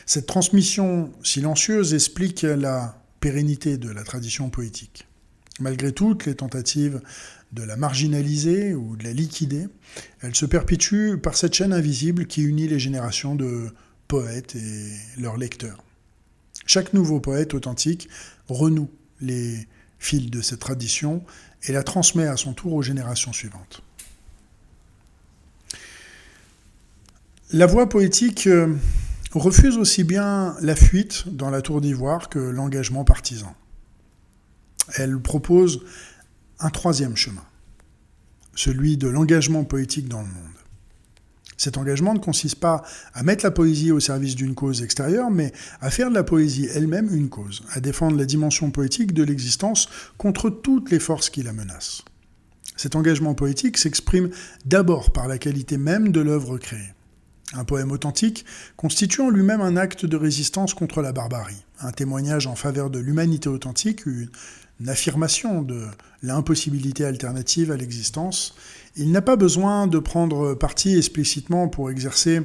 Cette transmission silencieuse explique la pérennité de la tradition poétique. Malgré toutes les tentatives de la marginaliser ou de la liquider, elle se perpétue par cette chaîne invisible qui unit les générations de poètes et leurs lecteurs. Chaque nouveau poète authentique renoue les fils de cette tradition et la transmet à son tour aux générations suivantes. La voix poétique refuse aussi bien la fuite dans la tour d'ivoire que l'engagement partisan. Elle propose un troisième chemin, celui de l'engagement poétique dans le monde. Cet engagement ne consiste pas à mettre la poésie au service d'une cause extérieure, mais à faire de la poésie elle-même une cause, à défendre la dimension poétique de l'existence contre toutes les forces qui la menacent. Cet engagement poétique s'exprime d'abord par la qualité même de l'œuvre créée. Un poème authentique constitue en lui-même un acte de résistance contre la barbarie, un témoignage en faveur de l'humanité authentique, une affirmation de l'impossibilité alternative à l'existence. Il n'a pas besoin de prendre parti explicitement pour exercer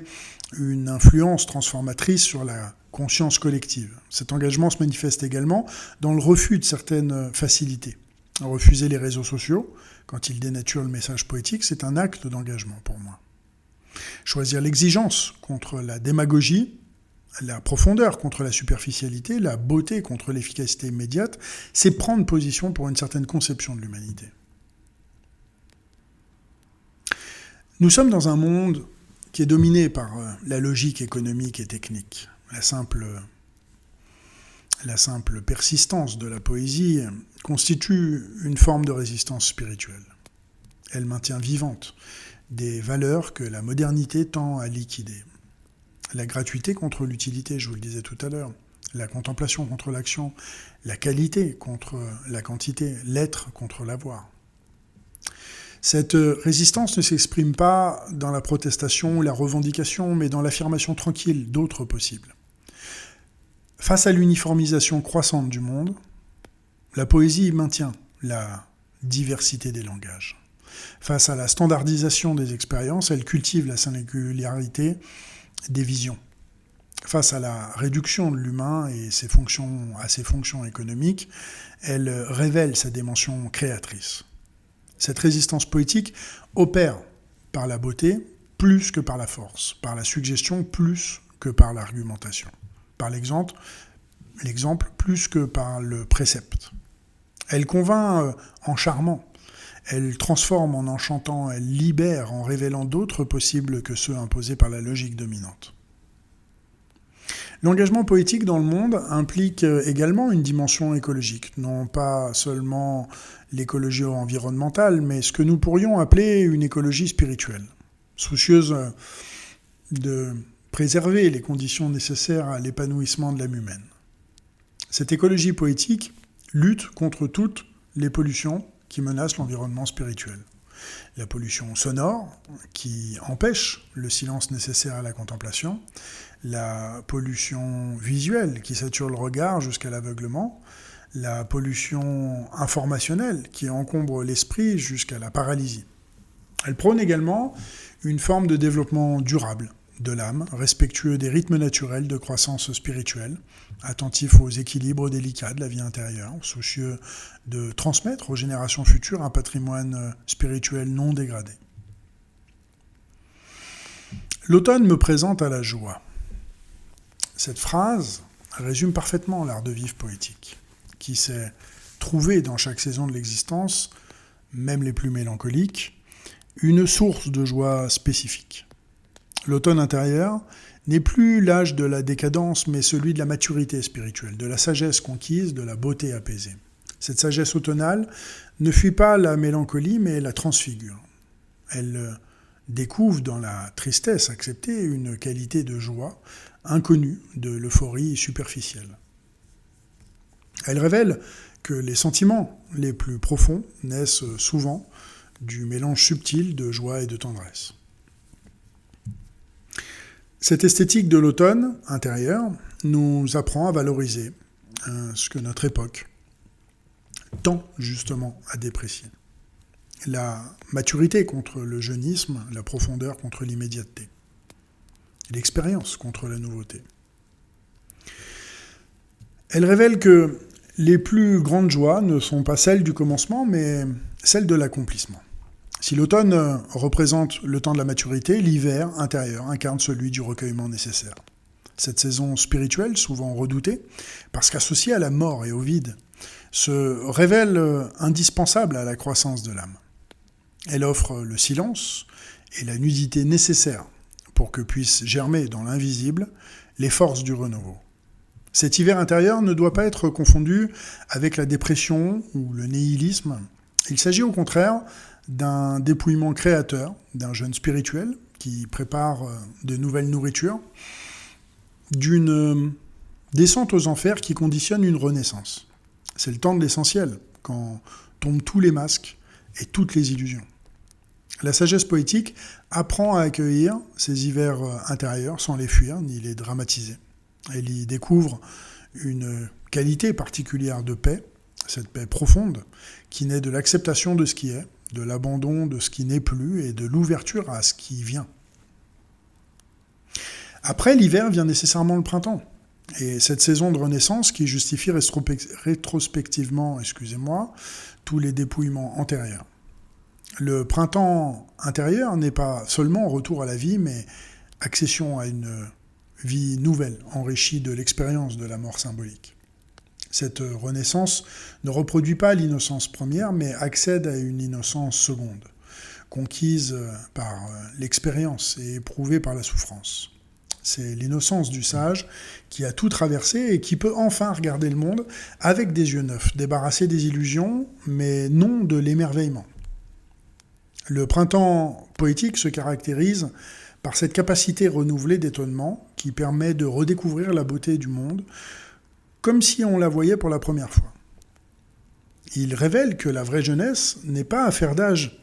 une influence transformatrice sur la conscience collective. Cet engagement se manifeste également dans le refus de certaines facilités. Refuser les réseaux sociaux, quand ils dénaturent le message poétique, c'est un acte d'engagement pour moi. Choisir l'exigence contre la démagogie, la profondeur contre la superficialité, la beauté contre l'efficacité immédiate, c'est prendre position pour une certaine conception de l'humanité. Nous sommes dans un monde qui est dominé par la logique économique et technique. La simple persistance de la poésie constitue une forme de résistance spirituelle. Elle maintient vivantes des valeurs que la modernité tend à liquider. La gratuité contre l'utilité, je vous le disais tout à l'heure, la contemplation contre l'action, la qualité contre la quantité, l'être contre l'avoir. Cette résistance ne s'exprime pas dans la protestation ou la revendication, mais dans l'affirmation tranquille d'autres possibles. Face à l'uniformisation croissante du monde, la poésie maintient la diversité des langages. Face à la standardisation des expériences, elle cultive la singularité des visions. Face à la réduction de l'humain et à ses fonctions économiques, elle révèle sa dimension créatrice. Cette résistance poétique opère par la beauté plus que par la force, par la suggestion plus que par l'argumentation, par l'exemple plus que par le précepte. Elle convainc en charmant, elle transforme en enchantant, elle libère en révélant d'autres possibles que ceux imposés par la logique dominante. L'engagement poétique dans le monde implique également une dimension écologique, non pas seulement l'écologie environnementale, mais ce que nous pourrions appeler une écologie spirituelle, soucieuse de préserver les conditions nécessaires à l'épanouissement de l'âme humaine. Cette écologie poétique lutte contre toutes les pollutions qui menacent l'environnement spirituel. La pollution sonore, qui empêche le silence nécessaire à la contemplation, la pollution visuelle, qui sature le regard jusqu'à l'aveuglement, la pollution informationnelle, qui encombre l'esprit jusqu'à la paralysie. Elle prône également une forme de développement durable de l'âme, respectueux des rythmes naturels de croissance spirituelle, attentif aux équilibres délicats de la vie intérieure, soucieux de transmettre aux générations futures un patrimoine spirituel non dégradé. L'automne me présente à la joie. Cette phrase résume parfaitement l'art de vivre poétique, qui s'est trouvé dans chaque saison de l'existence, même les plus mélancoliques, une source de joie spécifique. L'automne intérieur n'est plus l'âge de la décadence, mais celui de la maturité spirituelle, de la sagesse conquise, de la beauté apaisée. Cette sagesse automnale ne fuit pas la mélancolie, mais la transfigure. Elle découvre dans la tristesse acceptée une qualité de joie inconnue de l'euphorie superficielle. Elle révèle que les sentiments les plus profonds naissent souvent du mélange subtil de joie et de tendresse. Cette esthétique de l'automne intérieur nous apprend à valoriser ce que notre époque tend justement à déprécier. La maturité contre le jeunisme, la profondeur contre l'immédiateté, l'expérience contre la nouveauté. Elle révèle que les plus grandes joies ne sont pas celles du commencement, mais celles de l'accomplissement. Si l'automne représente le temps de la maturité, l'hiver intérieur incarne celui du recueillement nécessaire. Cette saison spirituelle, souvent redoutée, parce qu'associée à la mort et au vide, se révèle indispensable à la croissance de l'âme. Elle offre le silence et la nudité nécessaires pour que puissent germer dans l'invisible les forces du renouveau. Cet hiver intérieur ne doit pas être confondu avec la dépression ou le nihilisme. Il s'agit au contraire d'un dépouillement créateur, d'un jeûne spirituel qui prépare de nouvelles nourritures, d'une descente aux enfers qui conditionne une renaissance. C'est le temps de l'essentiel, quand tombent tous les masques et toutes les illusions. La sagesse poétique apprend à accueillir ces hivers intérieurs sans les fuir ni les dramatiser. Elle y découvre une qualité particulière de paix, cette paix profonde, qui naît de l'acceptation de ce qui est, de l'abandon de ce qui n'est plus et de l'ouverture à ce qui vient. Après l'hiver vient nécessairement le printemps. Et cette saison de renaissance qui justifie rétrospectivement, tous les dépouillements antérieurs. Le printemps intérieur n'est pas seulement retour à la vie, mais accession à une vie nouvelle, enrichie de l'expérience de la mort symbolique. Cette renaissance ne reproduit pas l'innocence première, mais accède à une innocence seconde, conquise par l'expérience et éprouvée par la souffrance. C'est l'innocence du sage qui a tout traversé et qui peut enfin regarder le monde avec des yeux neufs, débarrassé des illusions, mais non de l'émerveillement. Le printemps poétique se caractérise par cette capacité renouvelée d'étonnement qui permet de redécouvrir la beauté du monde comme si on la voyait pour la première fois. Il révèle que la vraie jeunesse n'est pas affaire d'âge,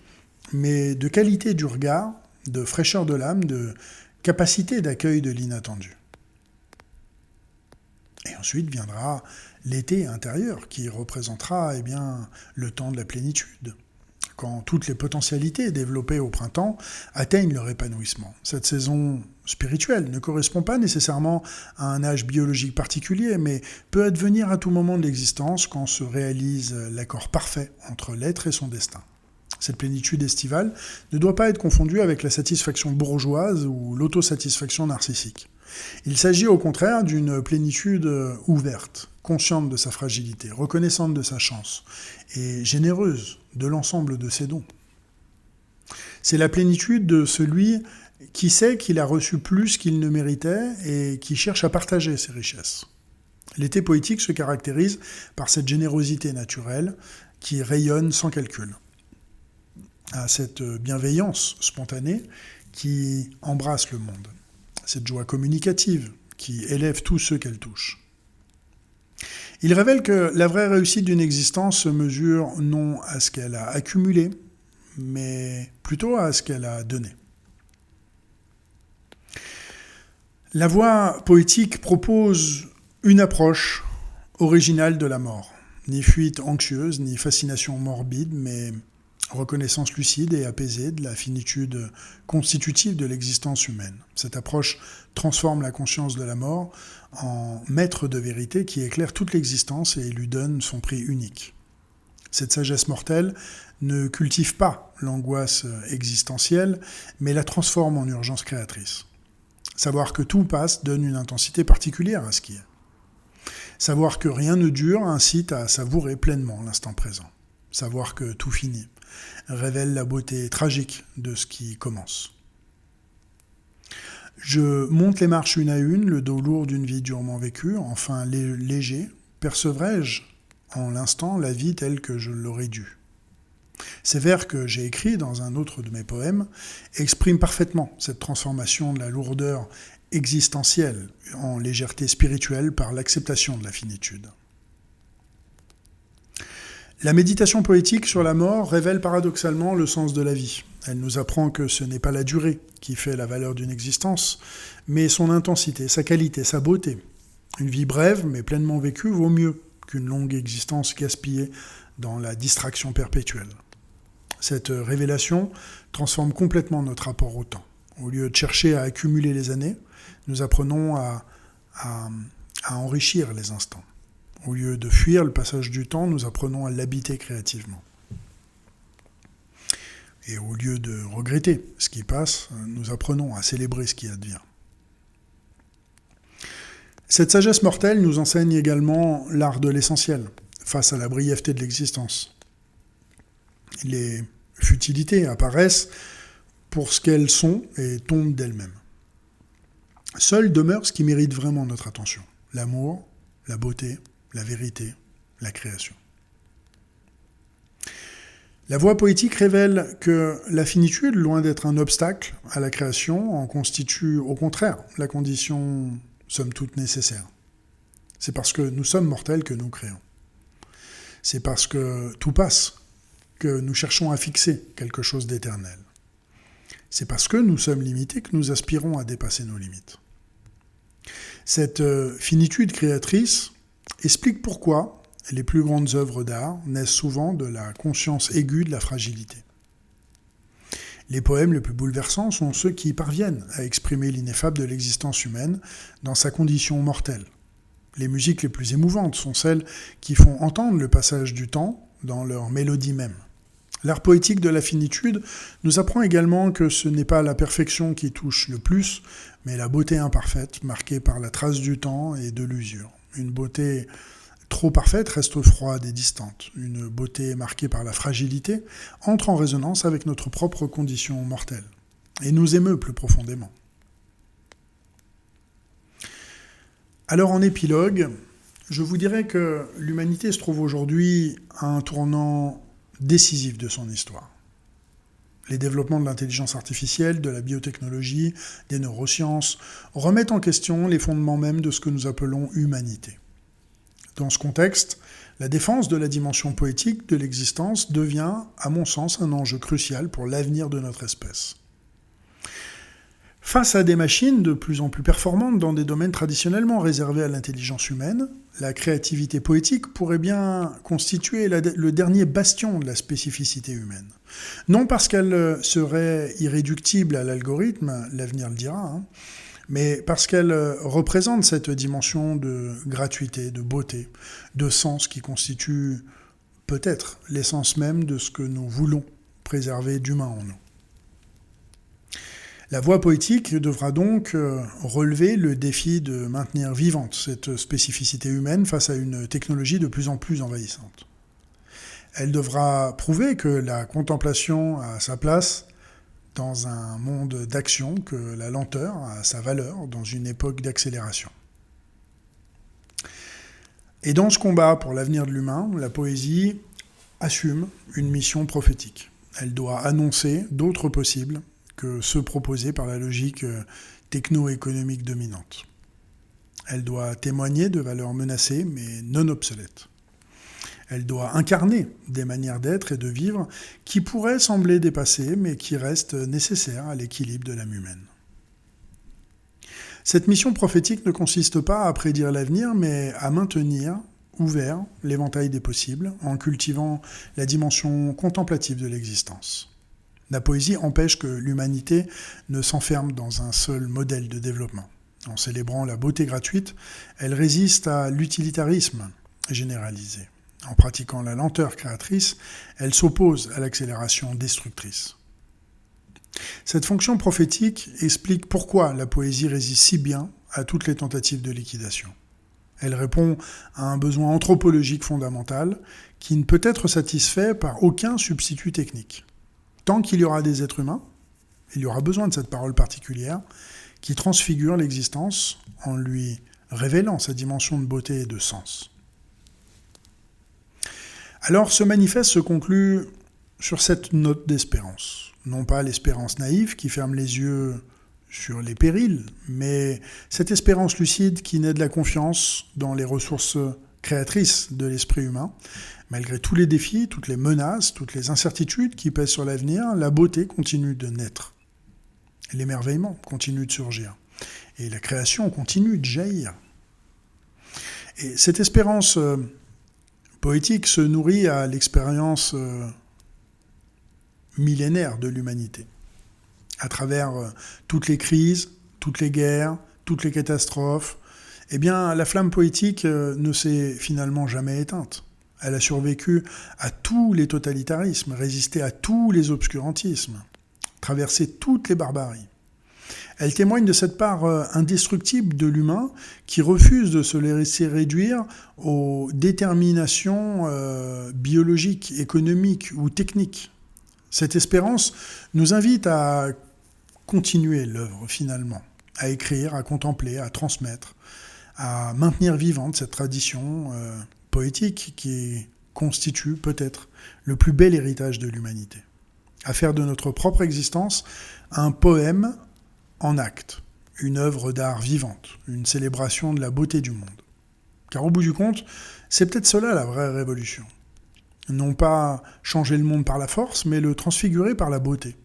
mais de qualité du regard, de fraîcheur de l'âme, de capacité d'accueil de l'inattendu. Et ensuite viendra l'été intérieur qui représentera le temps de la plénitude, quand toutes les potentialités développées au printemps atteignent leur épanouissement. Cette saison spirituelle ne correspond pas nécessairement à un âge biologique particulier, mais peut advenir à tout moment de l'existence quand se réalise l'accord parfait entre l'être et son destin. Cette plénitude estivale ne doit pas être confondue avec la satisfaction bourgeoise ou l'autosatisfaction narcissique. Il s'agit au contraire d'une plénitude ouverte, consciente de sa fragilité, reconnaissante de sa chance et généreuse de l'ensemble de ses dons. C'est la plénitude de celui qui sait qu'il a reçu plus qu'il ne méritait et qui cherche à partager ses richesses. L'été poétique se caractérise par cette générosité naturelle qui rayonne sans calcul, à cette bienveillance spontanée qui embrasse le monde, cette joie communicative qui élève tous ceux qu'elle touche. Il révèle que la vraie réussite d'une existence se mesure non à ce qu'elle a accumulé, mais plutôt à ce qu'elle a donné. La voix poétique propose une approche originale de la mort. Ni fuite anxieuse, ni fascination morbide, mais reconnaissance lucide et apaisée de la finitude constitutive de l'existence humaine. Cette approche transforme la conscience de la mort en maître de vérité qui éclaire toute l'existence et lui donne son prix unique. Cette sagesse mortelle ne cultive pas l'angoisse existentielle, mais la transforme en urgence créatrice. Savoir que tout passe donne une intensité particulière à ce qui est. Savoir que rien ne dure incite à savourer pleinement l'instant présent. Savoir que tout finit révèle la beauté tragique de ce qui commence. Je monte les marches une à une, le dos lourd d'une vie durement vécue, enfin léger, percevrai-je en l'instant la vie telle que je l'aurais dû. Ces vers que j'ai écrits dans un autre de mes poèmes expriment parfaitement cette transformation de la lourdeur existentielle en légèreté spirituelle par l'acceptation de la finitude. La méditation poétique sur la mort révèle paradoxalement le sens de la vie. Elle nous apprend que ce n'est pas la durée qui fait la valeur d'une existence, mais son intensité, sa qualité, sa beauté. Une vie brève mais pleinement vécue vaut mieux qu'une longue existence gaspillée dans la distraction perpétuelle. Cette révélation transforme complètement notre rapport au temps. Au lieu de chercher à accumuler les années, nous apprenons à enrichir les instants. Au lieu de fuir le passage du temps, nous apprenons à l'habiter créativement. Et au lieu de regretter ce qui passe, nous apprenons à célébrer ce qui advient. Cette sagesse mortelle nous enseigne également l'art de l'essentiel, face à la brièveté de l'existence. Les futilités apparaissent pour ce qu'elles sont et tombent d'elles-mêmes. Seul demeure ce qui mérite vraiment notre attention, l'amour, la beauté, la vérité, la création. La voix poétique révèle que la finitude, loin d'être un obstacle à la création, en constitue au contraire la condition somme toute nécessaire. C'est parce que nous sommes mortels que nous créons. C'est parce que tout passe que nous cherchons à fixer quelque chose d'éternel. C'est parce que nous sommes limités que nous aspirons à dépasser nos limites. Cette finitude créatrice explique pourquoi les plus grandes œuvres d'art naissent souvent de la conscience aiguë de la fragilité. Les poèmes les plus bouleversants sont ceux qui parviennent à exprimer l'ineffable de l'existence humaine dans sa condition mortelle. Les musiques les plus émouvantes sont celles qui font entendre le passage du temps dans leur mélodie même. L'art poétique de la finitude nous apprend également que ce n'est pas la perfection qui touche le plus, mais la beauté imparfaite, marquée par la trace du temps et de l'usure. Une beauté trop parfaite reste froide et distante. Une beauté marquée par la fragilité entre en résonance avec notre propre condition mortelle et nous émeut plus profondément. Alors en épilogue, je vous dirais que l'humanité se trouve aujourd'hui à un tournant décisif de son histoire. Les développements de l'intelligence artificielle, de la biotechnologie, des neurosciences remettent en question les fondements mêmes de ce que nous appelons humanité. Dans ce contexte, la défense de la dimension poétique de l'existence devient, à mon sens, un enjeu crucial pour l'avenir de notre espèce. Face à des machines de plus en plus performantes dans des domaines traditionnellement réservés à l'intelligence humaine, la créativité poétique pourrait bien constituer le dernier bastion de la spécificité humaine. Non parce qu'elle serait irréductible à l'algorithme, l'avenir le dira, mais parce qu'elle représente cette dimension de gratuité, de beauté, de sens qui constitue peut-être l'essence même de ce que nous voulons préserver d'humain en nous. La voie poétique devra donc relever le défi de maintenir vivante cette spécificité humaine face à une technologie de plus en plus envahissante. Elle devra prouver que la contemplation a sa place dans un monde d'action, que la lenteur a sa valeur dans une époque d'accélération. Et dans ce combat pour l'avenir de l'humain, la poésie assume une mission prophétique. Elle doit annoncer d'autres possibles que ceux proposés par la logique techno-économique dominante. Elle doit témoigner de valeurs menacées mais non obsolètes. Elle doit incarner des manières d'être et de vivre qui pourraient sembler dépassées mais qui restent nécessaires à l'équilibre de l'âme humaine. Cette mission prophétique ne consiste pas à prédire l'avenir mais à maintenir ouvert l'éventail des possibles en cultivant la dimension contemplative de l'existence. La poésie empêche que l'humanité ne s'enferme dans un seul modèle de développement. En célébrant la beauté gratuite, elle résiste à l'utilitarisme généralisé. En pratiquant la lenteur créatrice, elle s'oppose à l'accélération destructrice. Cette fonction prophétique explique pourquoi la poésie résiste si bien à toutes les tentatives de liquidation. Elle répond à un besoin anthropologique fondamental qui ne peut être satisfait par aucun substitut technique. Tant qu'il y aura des êtres humains, il y aura besoin de cette parole particulière qui transfigure l'existence en lui révélant sa dimension de beauté et de sens. Alors ce manifeste se conclut sur cette note d'espérance. Non pas l'espérance naïve qui ferme les yeux sur les périls, mais cette espérance lucide qui naît de la confiance dans les ressources créatrices de l'esprit humain. Malgré tous les défis, toutes les menaces, toutes les incertitudes qui pèsent sur l'avenir, la beauté continue de naître. L'émerveillement continue de surgir. Et la création continue de jaillir. Et cette espérance poétique se nourrit à l'expérience millénaire de l'humanité. À travers toutes les crises, toutes les guerres, toutes les catastrophes, eh bien, la flamme poétique ne s'est finalement jamais éteinte. Elle a survécu à tous les totalitarismes, résisté à tous les obscurantismes, traversé toutes les barbaries. Elle témoigne de cette part indestructible de l'humain qui refuse de se laisser réduire aux déterminations biologiques, économiques ou techniques. Cette espérance nous invite à continuer l'œuvre finalement, à écrire, à contempler, à transmettre, à maintenir vivante cette tradition poétique qui constitue peut-être le plus bel héritage de l'humanité. À faire de notre propre existence un poème en acte, une œuvre d'art vivante, une célébration de la beauté du monde. Car au bout du compte, c'est peut-être cela la vraie révolution. Non pas changer le monde par la force, mais le transfigurer par la beauté.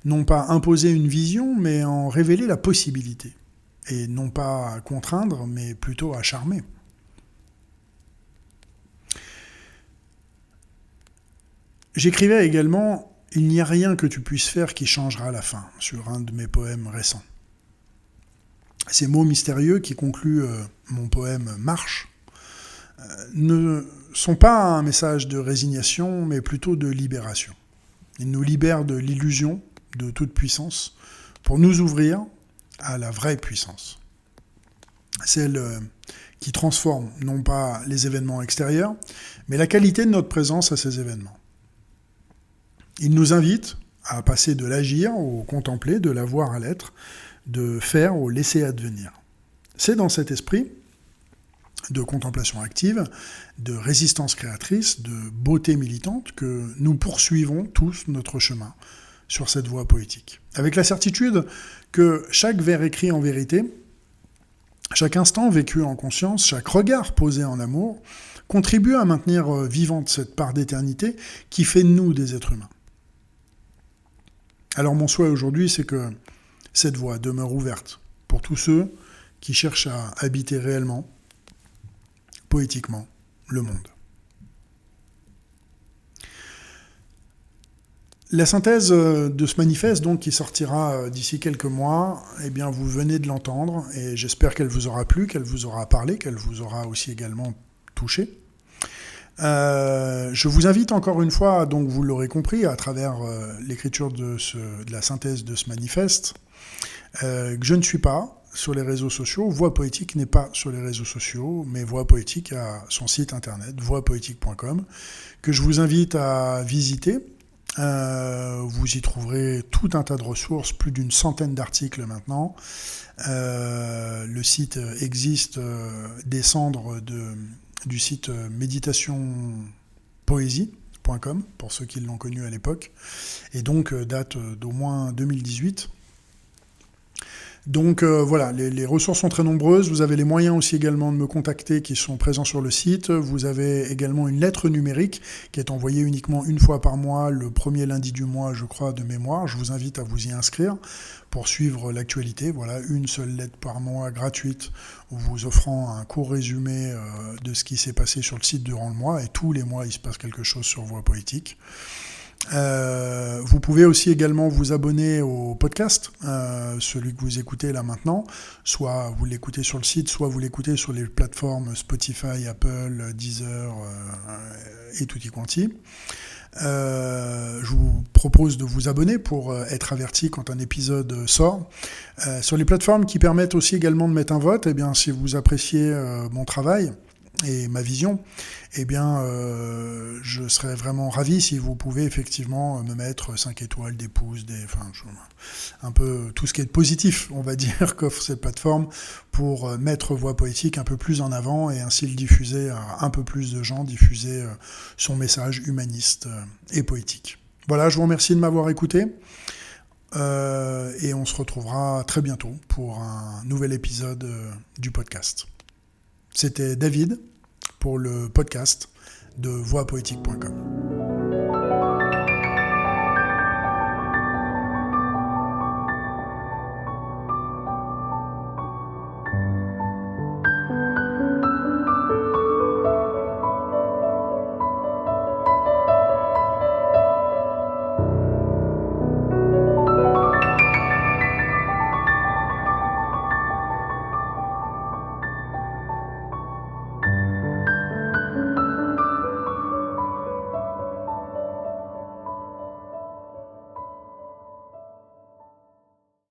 Non pas imposer une vision, mais en révéler la possibilité. Et non pas à contraindre, mais plutôt à charmer. J'écrivais également « Il n'y a rien que tu puisses faire qui changera la fin » sur un de mes poèmes récents. Ces mots mystérieux qui concluent mon poème « Marche » ne sont pas un message de résignation, mais plutôt de libération. Ils nous libèrent de l'illusion de toute puissance pour nous ouvrir à la vraie puissance. Celle qui transforme non pas les événements extérieurs, mais la qualité de notre présence à ces événements. Il nous invite à passer de l'agir au contempler, de l'avoir à l'être, de faire au laisser advenir. C'est dans cet esprit de contemplation active, de résistance créatrice, de beauté militante que nous poursuivons tous notre chemin sur cette voie poétique. Avec la certitude que chaque vers écrit en vérité, chaque instant vécu en conscience, chaque regard posé en amour, contribue à maintenir vivante cette part d'éternité qui fait de nous des êtres humains. Alors mon souhait aujourd'hui, c'est que cette voie demeure ouverte pour tous ceux qui cherchent à habiter réellement, poétiquement, le monde. La synthèse de ce manifeste, donc, qui sortira d'ici quelques mois, eh bien, vous venez de l'entendre, et j'espère qu'elle vous aura plu, qu'elle vous aura parlé, qu'elle vous aura aussi également touché. Je vous invite encore une fois, donc vous l'aurez compris, à travers l'écriture de la synthèse de ce manifeste, que je ne suis pas sur les réseaux sociaux. Voix Poétique n'est pas sur les réseaux sociaux, mais Voix Poétique a son site internet, voixpoétique.com, que je vous invite à visiter. Vous y trouverez tout un tas de ressources, plus d'une centaine d'articles maintenant. Le site existe des cendres du site méditationpoésie.com, pour ceux qui l'ont connu à l'époque, et donc date d'au moins 2018. Donc voilà, les ressources sont très nombreuses. Vous avez les moyens aussi également de me contacter qui sont présents sur le site. Vous avez également une lettre numérique qui est envoyée uniquement une fois par mois, le premier lundi du mois, je crois, de mémoire. Je vous invite à vous y inscrire pour suivre l'actualité. Voilà, une seule lettre par mois gratuite, vous offrant un court résumé de ce qui s'est passé sur le site durant le mois. Et tous les mois, il se passe quelque chose sur Voix Poétique. Vous pouvez aussi également vous abonner au podcast, celui que vous écoutez là maintenant, soit vous l'écoutez sur le site, soit vous l'écoutez sur les plateformes Spotify, Apple, Deezer et tutti quanti. Je vous propose de vous abonner pour être averti quand un épisode sort. Sur les plateformes qui permettent aussi également de mettre un vote, eh bien, si vous appréciez mon travail et ma vision, eh bien, je serais vraiment ravi si vous pouvez effectivement me mettre 5 étoiles, des pouces, un peu tout ce qui est positif, on va dire, qu'offre cette plateforme pour mettre Voix Poétique un peu plus en avant et ainsi le diffuser à un peu plus de gens, diffuser son message humaniste et poétique. Voilà, je vous remercie de m'avoir écouté et on se retrouvera très bientôt pour un nouvel épisode du podcast. C'était David pour le podcast de voixpoétique.com.